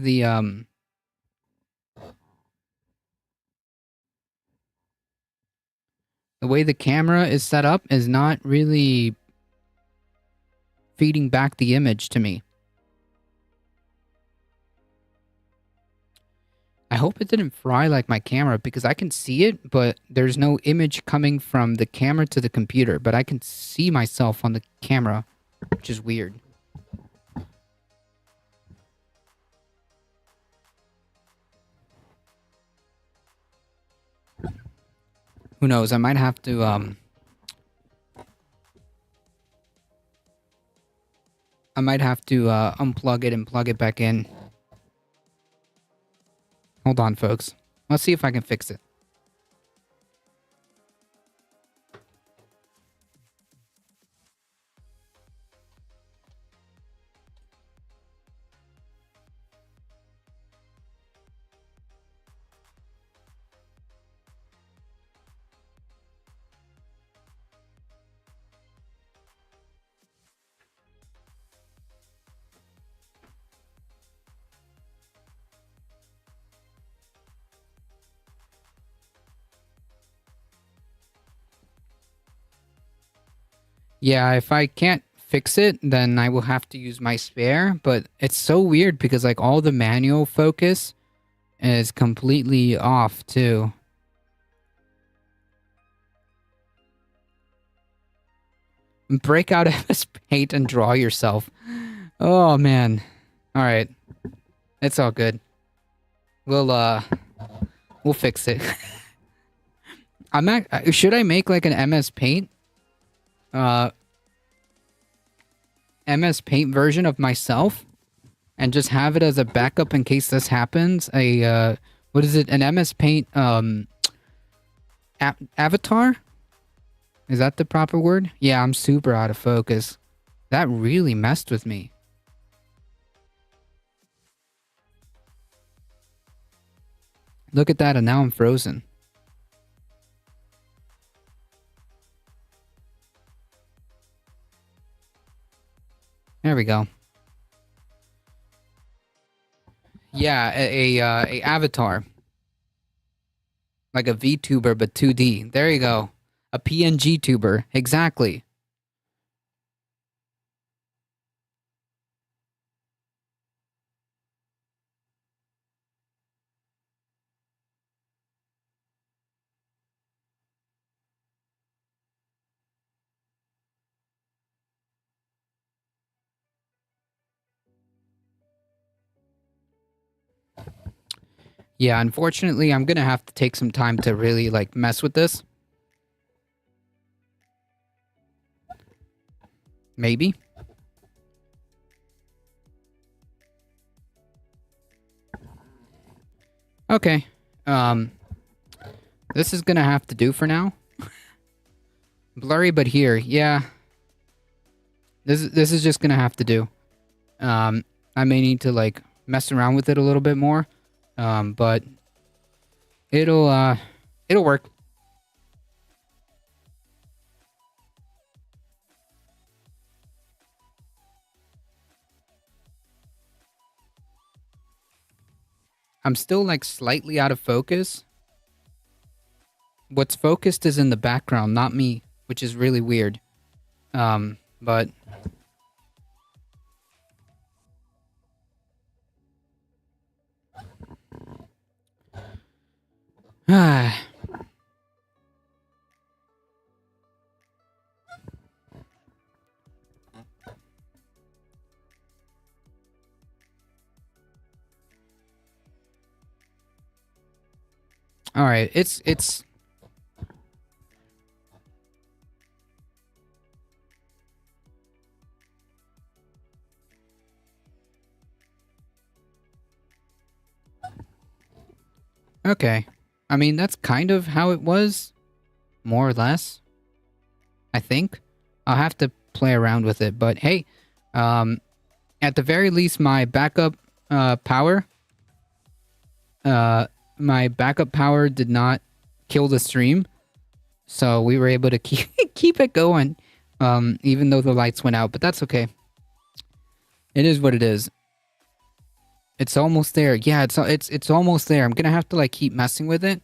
the camera is set up is not really feeding back the image to me. I hope it didn't fry like my camera, because I can see it, but there's no image coming from the camera to the computer, but I can see myself on the camera, which is weird. Who knows? I might have to I might have to unplug it and plug it back in. Hold on, folks. Let's see if I can fix it. Yeah, if I can't fix it, then I will have to use my spare, but it's so weird because like all the manual focus is completely off too. Break out MS Paint and draw yourself. Oh man. All right. It's all good. We'll fix it. Should I make like an MS Paint MS Paint version of myself and just have it as a backup in case this happens? What is it? An MS Paint avatar? Is that the proper word? Yeah, I'm super out of focus. That really messed with me. Look at that, and now I'm frozen. There we go. Yeah, a avatar. Like a VTuber, but 2D. There you go. A PNG tuber. Exactly. Yeah, unfortunately, I'm gonna have to take some time to really, like, mess with this. Maybe. Okay. This is gonna have to do for now. Blurry, but here. Yeah. This is just gonna have to do. I may need to, like, mess around with it a little bit more. But it'll work. I'm still like slightly out of focus. What's focused is in the background, not me, which is really weird. But all right, it's okay. I mean, that's kind of how it was, more or less. I think I'll have to play around with it, but hey, at the very least, my backup power did not kill the stream, so we were able to keep it going, even though the lights went out. But that's okay. It is what it is. It's almost there. Yeah, it's almost there. I'm gonna have to like keep messing with it,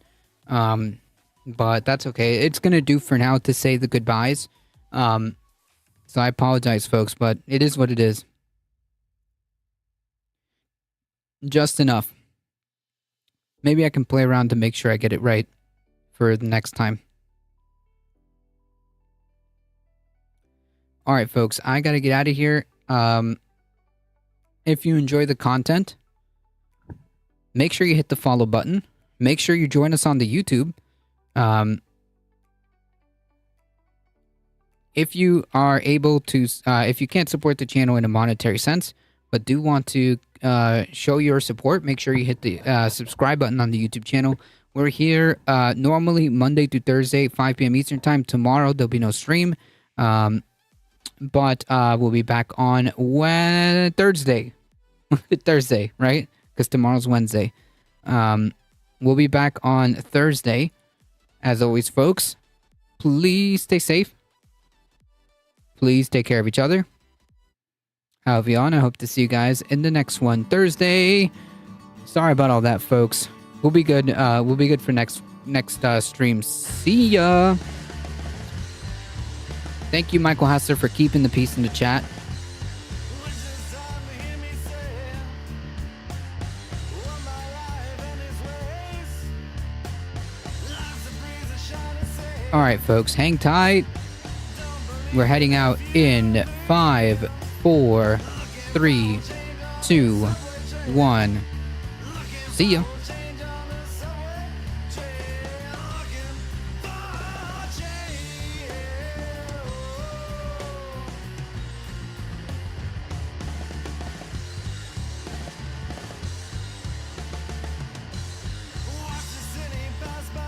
but that's okay. It's gonna do for now to say the goodbyes. So I apologize, folks, but it is what it is. Just enough. Maybe I can play around to make sure I get it right for the next time. All right, folks, I gotta get out of here. If you enjoy the content, make sure you hit the follow button. Make sure you join us on the YouTube. if you are able to, if you can't support the channel in a monetary sense, but do want to show your support, make sure you hit the subscribe button on the YouTube channel. We're here normally Monday through Thursday, 5 p.m. Eastern Time. Tomorrow, there'll be no stream, but we'll be back on Thursday. Thursday, right? Because tomorrow's Wednesday. We'll be back on Thursday. As always, folks, please stay safe. Please take care of each other. Alvion, I hope to see you guys in the next one Thursday. Sorry about all that, folks. We'll be good. We'll be good for next stream. See ya. Thank you, Michael Hassler, for keeping the peace in the chat. All right, folks, hang tight. We're heading out in 5, 4, 3, 2, 1. See ya.